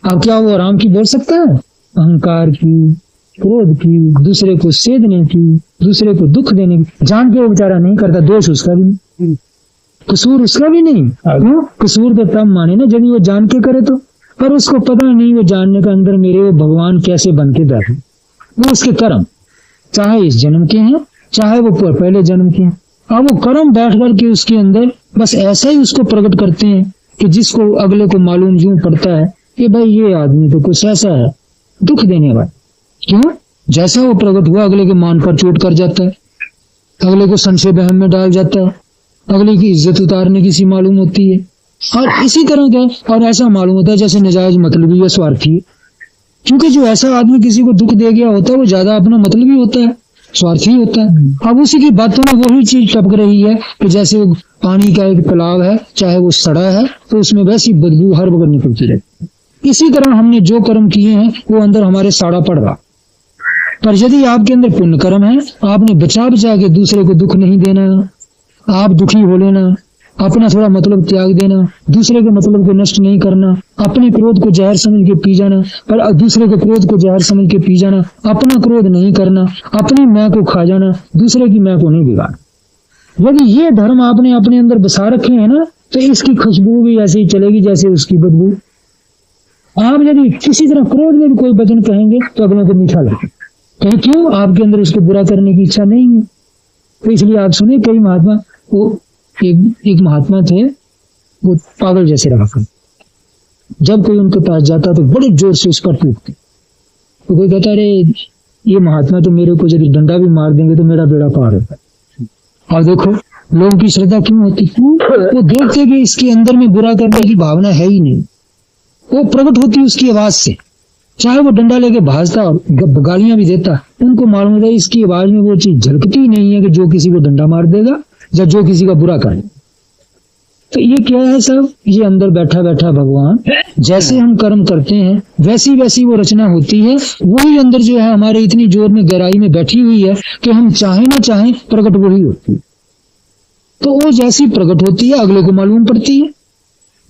अब क्या वो आराम की बोल सकता है? अहंकार की, क्रोध की, दूसरे को सेधने की, दूसरे को दुख देने की, जान के वो बेचारा नहीं करता, दोष उसका भी नहीं, कसूर उसका भी नहीं। कसूर तो तब माने ना जब वो जान के करे तो, पर उसको पता नहीं वो जानने का अंदर मेरे वो भगवान कैसे बन के बैठे, वो उसके कर्म, चाहे इस जन्म के हैं चाहे वो पहले जन्म के हैं। अब वो कर्म बैठ करके उसके अंदर बस ऐसा ही उसको प्रकट करते हैं कि जिसको अगले को मालूम यूं पड़ता है कि भाई ये आदमी तो कुछ ऐसा है दुख देने वाला। क्यों? जैसा वो प्रकट हुआ अगले के मान पर चोट कर जाता है, अगले को संशय बहम में डाल जाता है, अगले की इज्जत उतारने की सी मालूम होती है, और इसी तरह का और ऐसा मालूम होता है जैसे नजायज मतलबी या स्वार्थी है। क्योंकि जो ऐसा आदमी किसी को दुख दे गया होता है वो ज्यादा अपना मतलबी होता है, स्वार्थी होता है। अब उसी की बातों में वही चीज टपक रही है कि जैसे पानी का एक तालाब है, चाहे वो सड़ा है तो उसमें वैसी बदबू हर वक्त निकलती रहती। इसी तरह हमने जो कर्म किए हैं वो अंदर हमारे साड़ा पड़ रहा। पर यदि आपके अंदर पुण्य कर्म है, आपने बचा बचा के दूसरे को दुख नहीं देना, आप दुखी हो लेना, अपना थोड़ा मतलब त्याग देना, दूसरे के मतलब को नष्ट नहीं करना, अपने क्रोध को जहर समझ के पी जाना, पर दूसरे के क्रोध को जहर समझ के पी जाना, अपना क्रोध नहीं करना, अपनी मैं को खा जाना, दूसरे की मैं को नहीं बिगाड़ना। यदि ये धर्म आपने अपने अंदर बसा रखे हैं ना, तो इसकी खुशबू भी ऐसे ही चलेगी जैसे उसकी बदबू। आप यदि किसी तरह क्रोध में भी कोई वचन कहेंगे तो अगले को मीठा लगे, कहीं क्यों? आपके अंदर उसको बुरा करने की इच्छा नहीं है। तो इसलिए आप सुने कई महात्मा, वो एक महात्मा थे, वो पागल जैसे रहा कर, जब कोई उनके पास जाता तो बड़े जोर से उस पर टूटते। तो कोई कहता अरे ये महात्मा तो मेरे को यदि डंडा भी मार देंगे तो मेरा बेड़ा पार होता है। और देखो लोगों की श्रद्धा क्यों होती, वो देखते कि इसके अंदर में बुरा करने की भावना है ही नहीं, वो प्रकट होती उसकी आवाज से। चाहे वो डंडा लेके भाजता और गालियां भी देता, उनको मालूम होता इसकी आवाज में वो चीज झलकती नहीं है कि जो किसी को डंडा मार देगा या जो किसी का बुरा करे। तो ये क्या है सब, ये अंदर बैठा बैठा भगवान, जैसे हम कर्म करते हैं वैसी वैसी वो रचना होती है। वही अंदर जो है हमारे इतनी जोर में गहराई में बैठी हुई है कि हम चाहे ना चाहे प्रकट वही होती है। तो वो जैसी प्रकट होती है अगले को मालूम पड़ती है,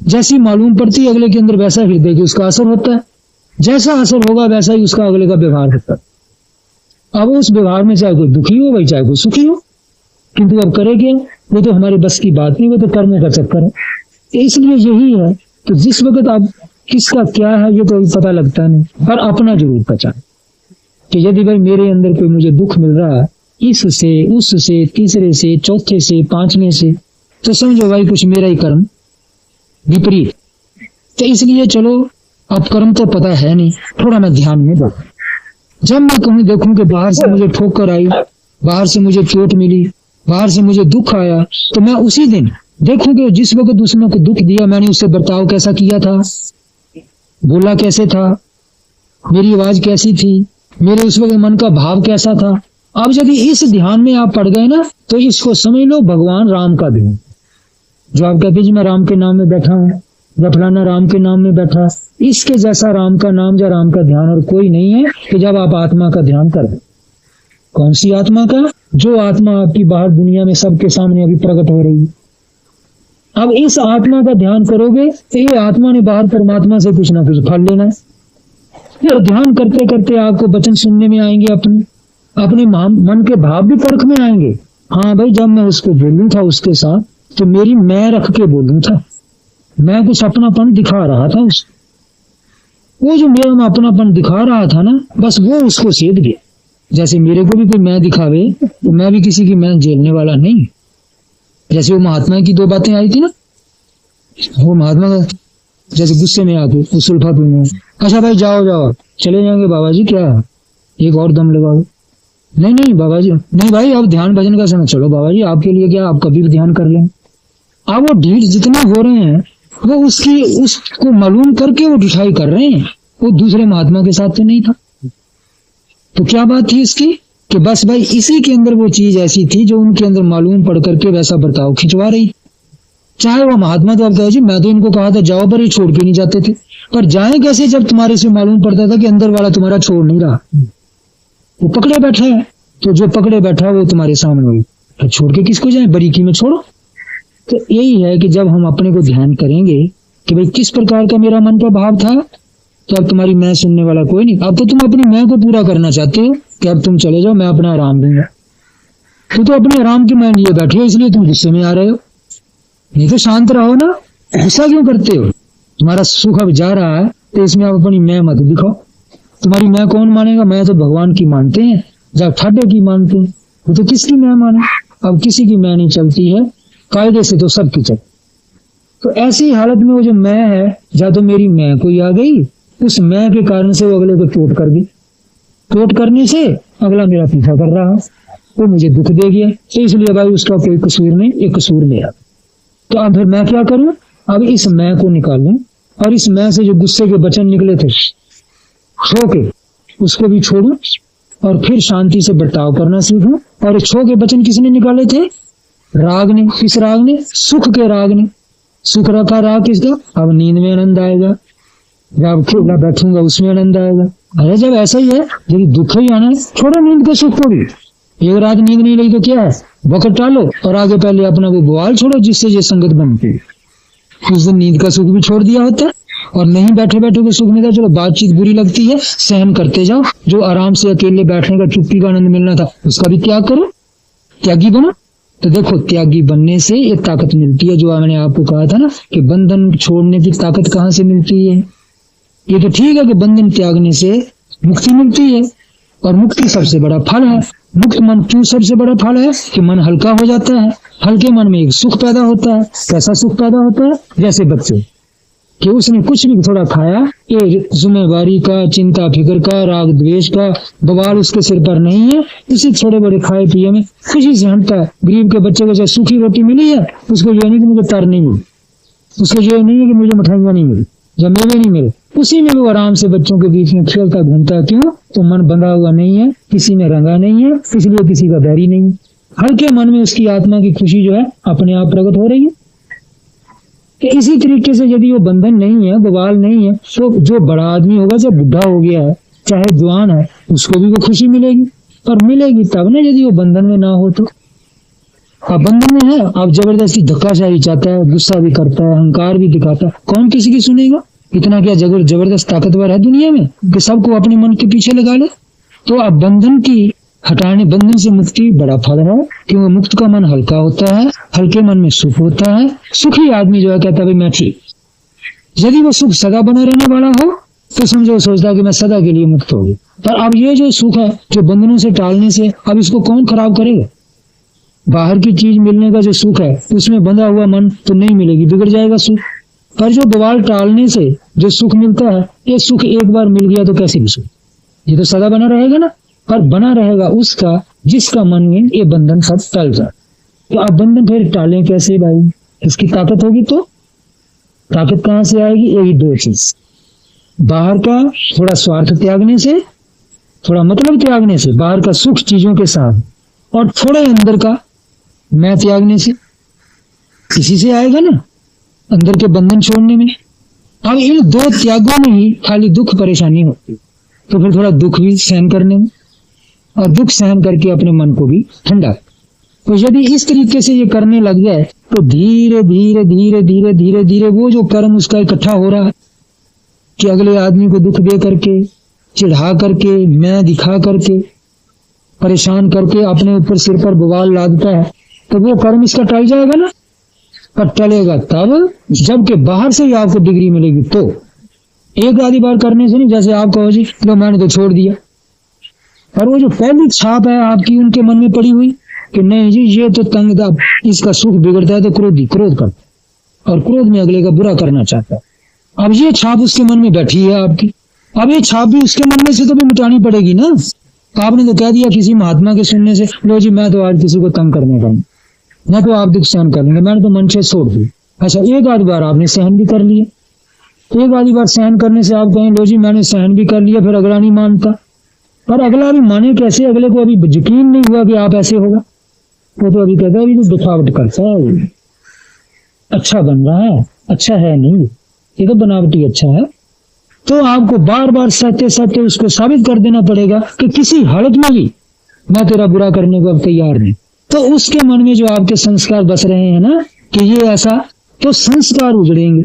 जैसी मालूम पड़ती है अगले के अंदर वैसा हृदय की उसका असर होता है, जैसा असर होगा वैसा ही उसका अगले का व्यवहार होता है। अब उस व्यवहार में चाहे कोई दुखी हो भाई चाहे कोई सुखी हो, किंतु अब करे क्या, वो तो हमारे बस की बात नहीं, वो तो कर्मों का चक्कर है। इसलिए यही है तो जिस वक्त आप किसका क्या है ये तो पता लगता नहीं, पर अपना जरूर पहचान कि यदि भाई मेरे अंदर कोई मुझे दुख मिल रहा है इससे उससे तीसरे से चौथे से पांचवें से, तो समझो भाई कुछ मेरा ही कर्म विपरीत। तो इसलिए चलो अब कर्म तो पता है नहीं, थोड़ा मैं ध्यान में दो। जब मैं कहूँ देखूं कि बाहर से मुझे ठोकर आई, बाहर से मुझे चोट मिली, बाहर से मुझे दुख आया, तो मैं उसी दिन देखूं कि जिस वक्त दूसरों को दुख दिया मैंने उससे बर्ताव कैसा किया था, बोला कैसे था, मेरी आवाज कैसी थी, मेरे उस वक्त मन का भाव कैसा था। अब यदि इस ध्यान में आप पड़ गए ना तो इसको समझ लो भगवान राम का ध्यान। जो आप कहते जी मैं राम के नाम में बैठा हूँ या फलाना राम के नाम में बैठा, इसके जैसा राम का नाम या राम का ध्यान और कोई नहीं है कि जब आप आत्मा का ध्यान करें। कौन सी आत्मा का, जो आत्मा आपकी बाहर दुनिया में सबके सामने अभी प्रकट हो रही है। अब इस आत्मा का ध्यान करोगे तो ये आत्मा ने बाहर परमात्मा से कुछ ना कुछ फल लेना है। फिर ध्यान करते करते आपको वचन सुनने में आएंगे, अपने मन के भाव भी परख में आएंगे। हाँ भाई जब मैं उसको बोलूं था उसके साथ तो मेरी मैं रख के बोलूं था, मैं कुछ अपनापन दिखा रहा था उसको, वो जो मेरा में अपनापन दिखा रहा था ना बस वो उसको सेध गया। जैसे मेरे को भी कोई मैं दिखावे तो मैं भी किसी की मैं झेलने वाला नहीं। जैसे वो महात्मा की दो बातें आई थी ना, वो महात्मा जैसे गुस्से में आके वो सुल्फा पीने, अच्छा भाई जाओ जाओ चले जाएंगे बाबा जी, क्या एक और दम लगाओ, नहीं नहीं बाबा जी नहीं भाई अब ध्यान भजन का समय, चलो बाबा जी आपके लिए क्या, आप कभी भी ध्यान कर लें। अब वो ढीठ जितने हो रहे हैं वो उसको मालूम करके वो ढिठाई कर रहे हैं, वो दूसरे महात्मा के साथ तो नहीं था। तो क्या बात थी इसकी कि बस भाई इसी के अंदर वो चीज ऐसी थी जो उनके अंदर मालूम पड़ करके वैसा बर्ताव खिंचवा रही। चाहे वो महात्मा तो अब कहे जी मैं तो इनको कहा था जाओ, पर ये छोड़ के नहीं जाते थे, पर जाए कैसे जब तुम्हारे से मालूम पड़ता था कि अंदर वाला तुम्हारा छोड़ नहीं रहा, वो पकड़े बैठा है। तो जो पकड़े बैठा वो तुम्हारे सामने हुई, तो छोड़ के किसको जाए, बारीकी में छोड़ो। तो यही है कि जब हम अपने को ध्यान करेंगे कि भाई किस प्रकार का मेरा मन का भाव था, तो अब तुम्हारी मैं सुनने वाला कोई नहीं। अब तो तुम अपनी मैं को पूरा करना चाहते हो कि अब तुम चले जाओ मैं अपना आराम दूंगा, तो अपने आराम की मान लिए बैठे हो, इसलिए तुम गुस्से में आ रहे हो। नहीं तो शांत रहो ना, गुस्सा क्यों करते हो? तुम्हारा सुख अब जा रहा है तो इसमें आप अपनी मैं मत दिखाओ। तुम्हारी मैं कौन मानेगा, मैं तो भगवान की मानते हैं, जब ठाडे की मानते हैं, वो तो किसकी मैं माने। अब किसी की मैं नहीं चलती है, कायदे से तो सबकी चल। तो ऐसी हालत में वो जो मैं है, या तो मेरी मैं कोई आ गई, उस मैं के कारण से वो अगले को चोट कर गई, चोट करने से अगला मेरा पीछा कर रहा है, वो मुझे दुख दे गया, तो इसलिए भाई उसका कोई कसूर नहीं, एक कसूर मेरा। तो अब फिर मैं क्या करूं, अब इस मैं को निकालूं और इस मैं से जो गुस्से के वचन निकले थे छो के उसको भी छोड़ूं और फिर शांति से बर्ताव करना सीखूं। और छो के वचन किसने निकाले थे? राग ने। किस राग ने? सुख के राग ने। सुख रखा राग किसका? अब नींद में आनंद आएगा, जब खेला बैठूंगा उसमें आनंद आएगा। अरे जब ऐसा ही है, यदि दुख ही आना है छोड़ो नींद को, सुख को भी। एक रात नींद नहीं लगी तो क्या है, वक्त टालो और आगे पहले अपना वो बुआल छोड़ो जिससे ये संगत बनती है। उस दिन नींद का सुख भी छोड़ दिया होता है, और नहीं बैठे बैठे को सुख मिलता, चलो बातचीत बुरी लगती है सहन करते जाओ, जो आराम से अकेले बैठने का चुप्पी का आनंद मिलना था उसका भी त्याग करो, त्यागी बनो। तो देखो त्यागी बनने से एक ताकत मिलती है, जो मैंने आपको कहा था ना कि बंधन छोड़ने की ताकत कहाँ से मिलती है। ये तो ठीक है कि बंधन त्यागने से मुक्ति मिलती है, और मुक्ति सबसे बड़ा फल है। मुक्त मन क्यों सबसे बड़ा फल है कि मन हल्का हो जाता है, हल्के मन में एक सुख पैदा होता है। कैसा सुख पैदा होता है? जैसे बच्चे कि उसने कुछ भी थोड़ा खाया, ये जिम्मेवारी का, चिंता फिक्र का, राग द्वेष का बवाल उसके सिर पर नहीं है। इसी थोड़े बड़े खाए पिए में खुशी से हंसता है। गरीब के बच्चे को चाहे सूखी रोटी मिली है, उसको ये नहीं कि मुझे तर नहीं मिली, उसको ये नहीं है कि मुझे मिठाइयां नहीं मिली, जब मेवे नहीं मिले, उसी में वो आराम से बच्चों के बीच में खेलता घूमता है। क्यों? तो मन बंधा हुआ नहीं है, किसी में रंगा नहीं है, इसलिए किसी का बैरी नहीं है। हल्के मन में उसकी आत्मा की खुशी जो है अपने आप प्रकट हो रही है। कि इसी तरीके से यदि वो बंधन नहीं है, बवाल नहीं है, तो जो बड़ा आदमी होगा, चाहे बुढ़ा हो गया है, चाहे जवान है, उसको भी वो खुशी मिलेगी। पर मिलेगी तब ना यदि वो बंधन में ना हो। तो अब बंधन में है, अब जबरदस्ती धक्काशाही चाहता है, गुस्सा भी करता है, अहंकार भी दिखाता है, कौन किसी की सुनेगा? इतना क्या जबरदस्त ताकतवर है दुनिया में कि सबको अपने मन के पीछे लगा ले? तो अब बंधन की हटाने, बंधन से मुक्ति बड़ा फल है, क्योंकि मुक्त का मन हल्का होता है, हल्के मन में सुख होता है। सुखी आदमी जो है कहता है मैं ठीक। यदि वो सुख सदा बना रहने वाला हो तो समझो सोचता है कि मैं सदा के लिए मुक्त हो गया। पर अब ये जो सुख है, जो बंधनों से टालने से, अब इसको कौन खराब करेगा? बाहर की चीज मिलने का जो सुख है, उसमें बंधा हुआ मन तो नहीं मिलेगी, बिगड़ जाएगा सुख। पर जो बवाल टालने से जो सुख मिलता है, ये सुख एक बार मिल गया तो कैसे भी सुख, ये तो सदा बना रहेगा ना। पर बना रहेगा उसका जिसका मन में ये बंधन सब टल जाए। तो आप बंधन फिर टालें कैसे भाई? इसकी ताकत होगी तो ताकत कहां से आएगी? यही दो चीज, बाहर का थोड़ा स्वार्थ त्यागने से, थोड़ा मतलब त्यागने से, बाहर का सुख चीजों के साथ, और थोड़े अंदर का मैं त्यागने से, इसी से आएगा ना अंदर के बंधन छोड़ने में। अब इन दो त्यागों में ही खाली दुख परेशानी होती, तो फिर थोड़ा दुख भी सहन करने में, और दुख सहन करके अपने मन को भी ठंडा। तो यदि इस तरीके से ये करने लग जाए तो धीरे धीरे धीरे धीरे धीरे धीरे वो जो कर्म उसका इकट्ठा हो रहा है कि अगले आदमी को दुख दे करके, चिढ़ा करके, मैं दिखा करके, परेशान करके अपने ऊपर सिर पर बवाल लादता है, तो वो कर्म इसका टल जाएगा ना। पर टलेगा तब जबकि बाहर से ही आपको डिग्री मिलेगी। तो एक आधी बार करने से नहीं, जैसे आप कहो जी लो मैंने तो छोड़ दिया, पर वो जो पहली छाप है आपकी उनके मन में पड़ी हुई कि नहीं जी ये तो तंग था, इसका सुख बिगड़ता है तो क्रोध करता है, और क्रोध में अगले का बुरा करना चाहता है। अब ये छाप उसके मन में बैठी है आपकी, अब ये छाप भी उसके मन में से तो भी मिटानी पड़ेगी ना। आपने तो कह दिया किसी महात्मा के सुनने से, लो जी मैं तो आज किसी को तंग करने का, मैं तो आप दुख सहन कर लेंगे, मैंने तो मन से छोड़ दी। अच्छा एक आधी बार आपने सहन भी कर लिया, एक आधी बार सहन करने से आप कहें लो जी मैंने सहन भी कर लिया, फिर अगला नहीं मानता। पर अगला भी माने कैसे? अगले को अभी यकीन नहीं हुआ कि आप ऐसे होगा, वो तो अभी कहता है अभी तो दिखावट करता है, अच्छा बन रहा है, अच्छा है नहीं, ये तो बनावटी अच्छा है। तो आपको बार बार सहते सहते उसको साबित कर देना पड़ेगा कि किसी हालत में भी मैं तेरा बुरा करने को अब तैयार नहीं। तो उसके मन में जो आपके संस्कार बस रहे हैं ना कि ये ऐसा, तो संस्कार उजड़ेंगे।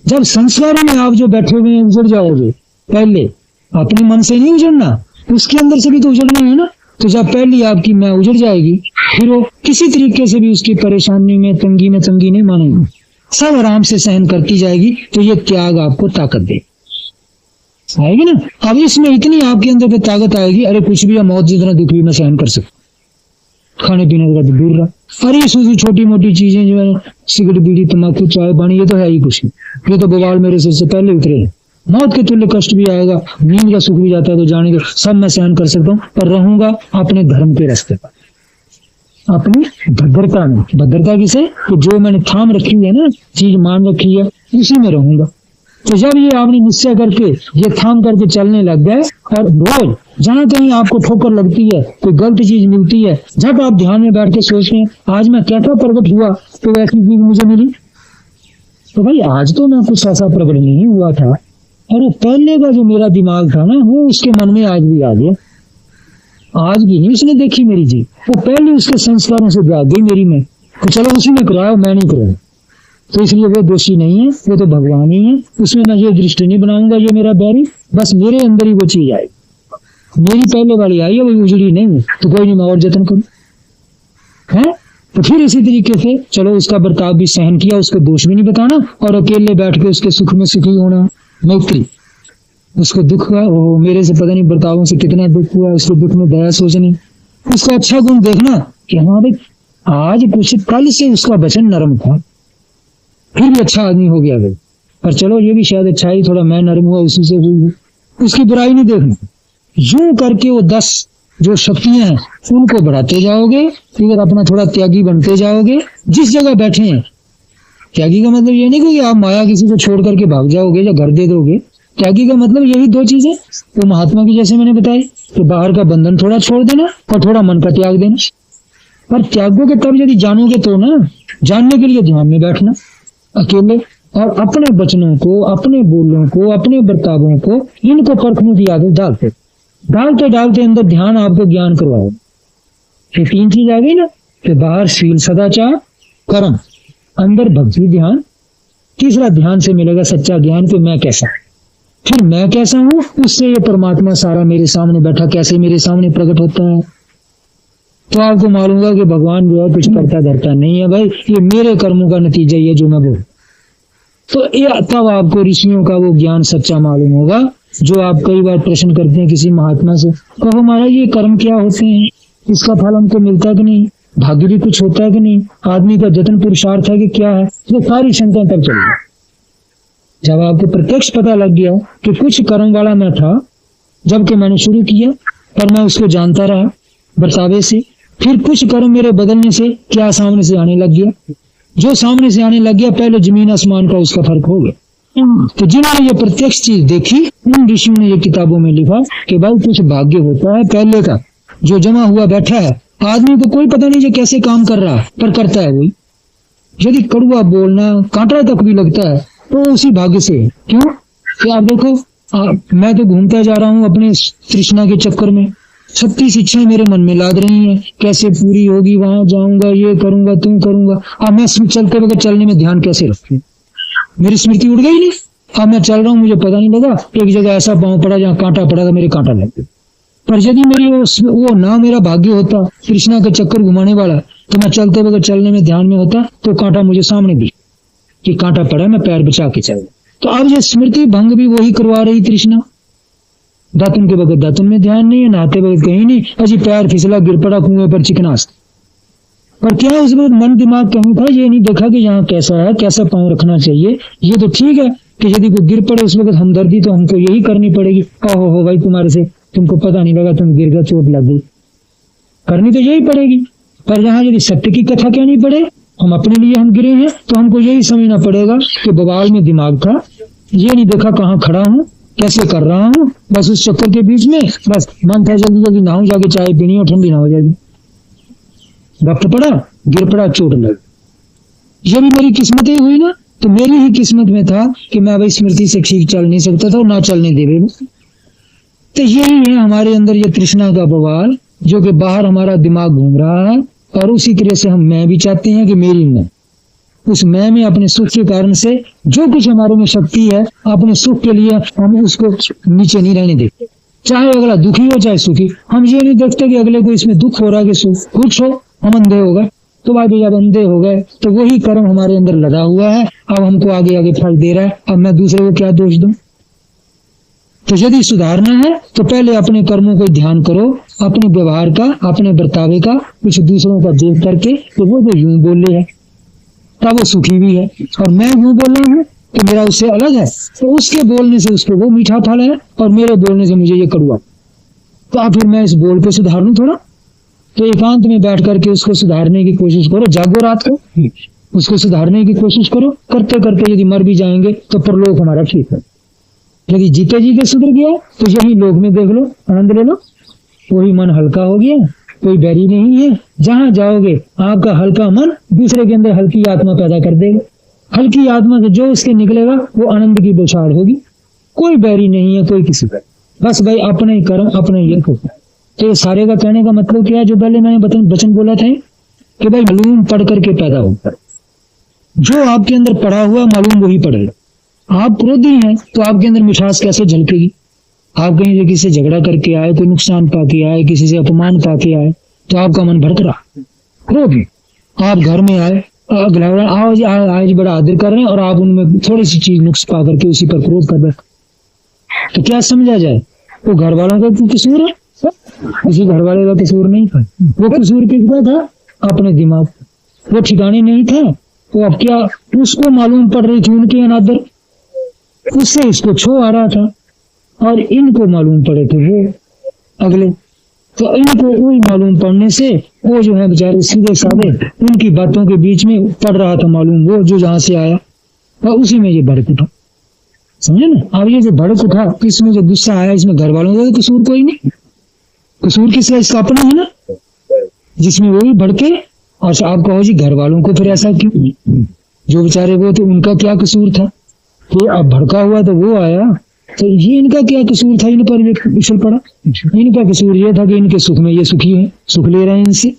जब संस्कारों में आप जो बैठे हुए हैं उजड़ जाओगे, पहले अपने मन से नहीं उजड़ना, उसके अंदर से भी तो उजड़ना है ना। तो जब पहली आपकी मैं उजड़ जाएगी, फिर वो किसी तरीके से भी उसकी परेशानी में तंगी नहीं मानेगी, सब आराम से सहन करती जाएगी। तो ये त्याग आपको ताकत दे आएगी ना। अब इसमें इतनी आपके अंदर पे ताकत आएगी, अरे कुछ भी मौत जितना दुख भी मैं सहन कर सकता, खाने पीने का तो दूर रहा। अरे सूझी छोटी मोटी चीजें जो है, सिगरेट बीड़ी तम्बाकू चाय पानी, ये तो है ही कुछ नहीं, ये तो बवाल मेरे सिर से पहले उतरे हैं। मौत के तुल्य कष्ट भी आएगा, नींद का सुख भी जाता है, तो जाने दो, सब मैं सहन कर सकता हूँ, पर रहूंगा अपने धर्म के रास्ते पर, अपनी भद्रता में। भद्रता किसे? तो जो मैंने थाम रखी है ना, चीज मान रखी है, उसी में रहूंगा। तो जब ये आपने निश्चय करके ये थाम करके चलने लग गए, और रोज जहां कहीं आपको ठोकर लगती है, कोई गलत चीज मिलती है, जब आप ध्यान में बैठ के सोचते हैं आज मैं कैसा प्रकट हुआ तो ऐसी चीज मुझे मिली, तो भाई आज तो मैं कुछ ऐसा प्रकट नहीं हुआ था, और वो पहले का जो मेरा दिमाग था ना, वो उसके मन में आज भी आ गया। आज की नहीं उसने देखी मेरी जी, वो पहले उसके संस्कारों से जाग गई मेरी में, तो चलो उसी में कराओ, मैं नहीं कराऊं। तो इसलिए वो दोषी नहीं है, वो तो भगवान ही है, उसमें मैं ये दृष्टि नहीं बनाऊंगा ये मेरा बैरी, बस मेरे अंदर ही वो चीज आई, मेरी पहले वाली आई है, वो उजड़ी नहीं है, तो कोई नहीं मैं और जतन करूं है। तो फिर इसी तरीके से चलो उसका बर्ताव भी सहन किया, उसको दोष भी नहीं बताना, और अकेले बैठ के उसके सुख में सुखी होना, मैत्री। उसको दुख हुआ, वो मेरे से पता नहीं बर्तावों से कितना दुख हुआ, उसको दुख में दया सोचनी, उसका अच्छा गुण देखना कि हाँ भाई आज कुछ कल से उसका वचन नरम था, फिर भी अच्छा आदमी हो गया भाई, पर चलो ये भी शायद अच्छा ही, थोड़ा मैं नरम हुआ उसी से हुई, उसकी बुराई नहीं देखनी। यूं करके वो 10 जो शक्तियां हैं उनको बढ़ाते जाओगे, फिर अपना थोड़ा त्यागी बनते जाओगे। जिस जगह बैठे हैं, त्यागी का मतलब ये नहीं कि आप माया किसी को छोड़ करके भाग जाओगे या घर दे दोगे। त्यागी का मतलब यही 2 चीजें तो महात्मा की जैसे मैंने बताई, तो बाहर का बंधन थोड़ा छोड़ देना और थोड़ा मन का त्याग देना। पर त्यागोगे तब यदि जानोगे तो ना, जानने के लिए ध्यान में बैठना अकेले, और अपने वचनों को, अपने बोलों को, अपने बर्तावों को, इनको परखने की आदत डालते डालते अंदर ध्यान आपको ज्ञान करवाओ। ये 3 चीज आ गई ना, कि बाहर शील सदाचार कर्म, अंदर भक्ति ध्यान, तीसरा ध्यान से मिलेगा सच्चा ज्ञान कि मैं कैसा, फिर मैं कैसा हूं, उससे ये परमात्मा सारा मेरे सामने बैठा कैसे मेरे सामने प्रकट होता है। तो आपको मालूम होगा कि भगवान जो है कुछ करता धरता नहीं है भाई, ये मेरे कर्मों का नतीजा ये जो मैं बोल। तो ये तब आपको ऋषियों का वो ज्ञान सच्चा मालूम होगा, जो आप कई बार प्रश्न करते हैं किसी महात्मा से, कहो महाराज ये कर्म क्या होते हैं, इसका फल हमको मिलता कि नहीं, भाग्य भी कुछ होता है कि नहीं, आदमी का जतन पुरुषार्थ है कि क्या है, ये सारी शंकाएं तब चलेगी। जब आपको प्रत्यक्ष पता लग गया कि कुछ कर्म वाला मैं था जबकि मैंने शुरू किया, पर मैं उसको जानता रहा बर्तावे से, फिर कुछ कर्म मेरे बदलने से क्या सामने से आने लग गया, जो सामने से आने लग गया पहले जमीन आसमान का उसका फर्क हो गया। तो जिन्होंने ये प्रत्यक्ष चीज देखी, उन ऋषियों ने ये किताबों में लिखा कि भाई कुछ भाग्य होता है पहले का जो जमा हुआ बैठा है, आदमी को कोई पता नहीं जो कैसे काम कर रहा है, पर करता है वही। यदि कड़वा बोलना कांटा तक भी लगता है तो उसी भाग्य से। क्यों कि आप देखो, मैं तो घूमता जा रहा हूँ अपने तृष्णा के चक्कर में, 36 इच्छाएं मेरे मन में लाद रही हैं, कैसे पूरी होगी, वहां जाऊंगा, ये करूंगा, तुम करूंगा। अब मैं चलते वक्त चलने में ध्यान कैसे रखूं, मेरी स्मृति उड़ गई नहीं। अब मैं चल रहा हूँ, मुझे पता नहीं लगा, एक जगह ऐसा पांव पड़ा जहाँ कांटा पड़ा था, मेरे कांटा लग गया। पर यदि मेरी वो ना मेरा भाग्य होता कृष्णा का चक्कर घुमाने वाला, तो मैं चलते वक्त चलने में ध्यान में होता तो कांटा मुझे सामने दिख कि कांटा पड़ा, मैं पैर बचा के चल। तो अब ये स्मृति भंग भी वही करवा रही तृष्णा। दातुन के वक्त दातुन में ध्यान नहीं है, नहाते वक्त कहीं नहीं, अजी पैर फिसला गिर पड़ा कुएं पर चिकनास। पर क्या उस वक्त मन दिमाग कहीं था, ये नहीं देखा कि यहाँ कैसा है, कैसा पांव रखना चाहिए। ये तो ठीक है कि यदि कोई गिर पड़े उस वक्त हमदर्दी तो हमको यही करनी पड़ेगी, ओहो हो भाई तुम्हारे से तुमको पता नहीं लगा, तुम गिर गए, चोट लग गई, करनी तो यही पड़ेगी। पर यहाँ यदि सत्य की कथा कहनी पड़े, हम अपने लिए हम गिरे हैं, तो हमको यही समझना पड़ेगा कि बवाल में दिमाग था, ये नहीं देखा कहाँ खड़ा हूँ, कैसे कर रहा हूँ, बस उस चक्कर के बीच में बस मन था जल्दी जल्दी नहाऊं, जाके चाय पीनी और ठंडी ना हो जाएगी, वक्त पड़ा, गिर पड़ा, चोट लग। ये भी मेरी किस्मत ही हुई ना, तो मेरी ही किस्मत में था कि मैं भाई स्मृति से ठीक चल नहीं सकता था और ना चलने देवे। तो यही है हमारे अंदर ये तृष्णा का बवाल, जो कि बाहर हमारा दिमाग घूम रहा है, और उसी तरह से हम मैं भी चाहते हैं कि मेरी मैं, उस मैं में अपने सुख के कारण से जो कुछ हमारे में शक्ति है, अपने सुख के लिए हम उसको नीचे नहीं रहने देते। चाहे अगला दुखी हो चाहे सुखी, हम ये नहीं देखते कि अगले को इसमें दुख हो रहा है कि सुख, कुछ हो हम अंधे हो गए। तो भाई जब अंधे हो गए तो वही कर्म हमारे अंदर लगा हुआ है, अब हमको आगे आगे फल दे रहा है, अब मैं दूसरे को क्या दोष दूं। तो यदि सुधारना है तो पहले अपने कर्मों को ध्यान करो, अपने व्यवहार का, अपने बर्तावे का, कुछ दूसरों का देख करके कि वो जो यूं बोले है तब वो सुखी भी है, और मैं यूं बोल रहा हूँ तो मेरा उससे अलग है, तो उसके बोलने से उसको वो मीठा फल है और मेरे बोलने से मुझे ये कड़वा। तो अब फिर मैं इस बोल को सुधार लूं थोड़ा, तो एकांत में बैठ करके उसको सुधारने की कोशिश करो, जागो रात को, उसको सुधारने की कोशिश करो। करते करते यदि मर भी जाएंगे तो परलोक हमारा ठीक है। यदि जीते जीते सुधर गया तो यही लोक में देख लो, आनंद ले लो, वही मन हल्का हो गया, कोई बैरी नहीं है। जहां जाओगे आपका हल्का मन दूसरे के अंदर हल्की आत्मा पैदा कर देगा, हल्की आत्मा से जो उसके निकलेगा वो आनंद की बौछार होगी। कोई बैरी नहीं है कोई किसी का, बस भाई अपने ही कर्म अपने ही को। तो ये सारे का कहने का मतलब क्या है, जो पहले मैंने वचन बोला था कि भाई मालूम पढ़ करके पैदा होकर, जो आपके अंदर पढ़ा हुआ मालूम वही पढ़ेगा। आप क्रोधी हैं तो आपके अंदर मिठास कैसे झलकेगी। आप कहीं से किसी से झगड़ा करके आए, कोई नुकसान पाके आए, किसी से अपमान पाके आए, तो आपका मन भड़क रहा, क्रोध में। आप घर में आए, आज बड़ा आदर कर रहे हैं और आप उनमें थोड़ी सी चीज नुक्स पा करके उसी पर क्रोध कर बैठे, तो क्या समझा जाए, वो घर वालों का कसूर है, किसी घर वाले का कसूर नहीं था। वो कसूर किसका था, अपने दिमाग, वो ठिकाने नहीं था। तो अब क्या उसको मालूम पड़ रही थी उनके अनादर, उससे इसको छो आ रहा था और इनको मालूम पड़े थे वो अगले, तो इनको वही मालूम पड़ने से वो जो है बेचारे सीधे साधे उनकी बातों के बीच में पड़ रहा था मालूम वो जो जहां से आया, और उसी में ये भड़क उठा। समझे ना? अब ये जो भड़क उठा, इसमें जो गुस्सा आया, इसमें घर वालों का तो कसूर कोई नहीं, कसूर किसका? इसका अपना है ना, जिसमें वो भी भड़के। और आप कहो जी घर वालों को फिर ऐसा क्यों? जो बेचारे वो थे उनका क्या कसूर था कि अब भड़का हुआ तो वो आया, तो ये इनका क्या कसूर था? इन पर ये उछल पड़ा। इनका कसूर ये था कि इनके सुख में ये सुखी है, सुख ले रहे हैं इनसे,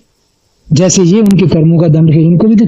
जैसे ये उनके कर्मों का दंड है, इनको भी तो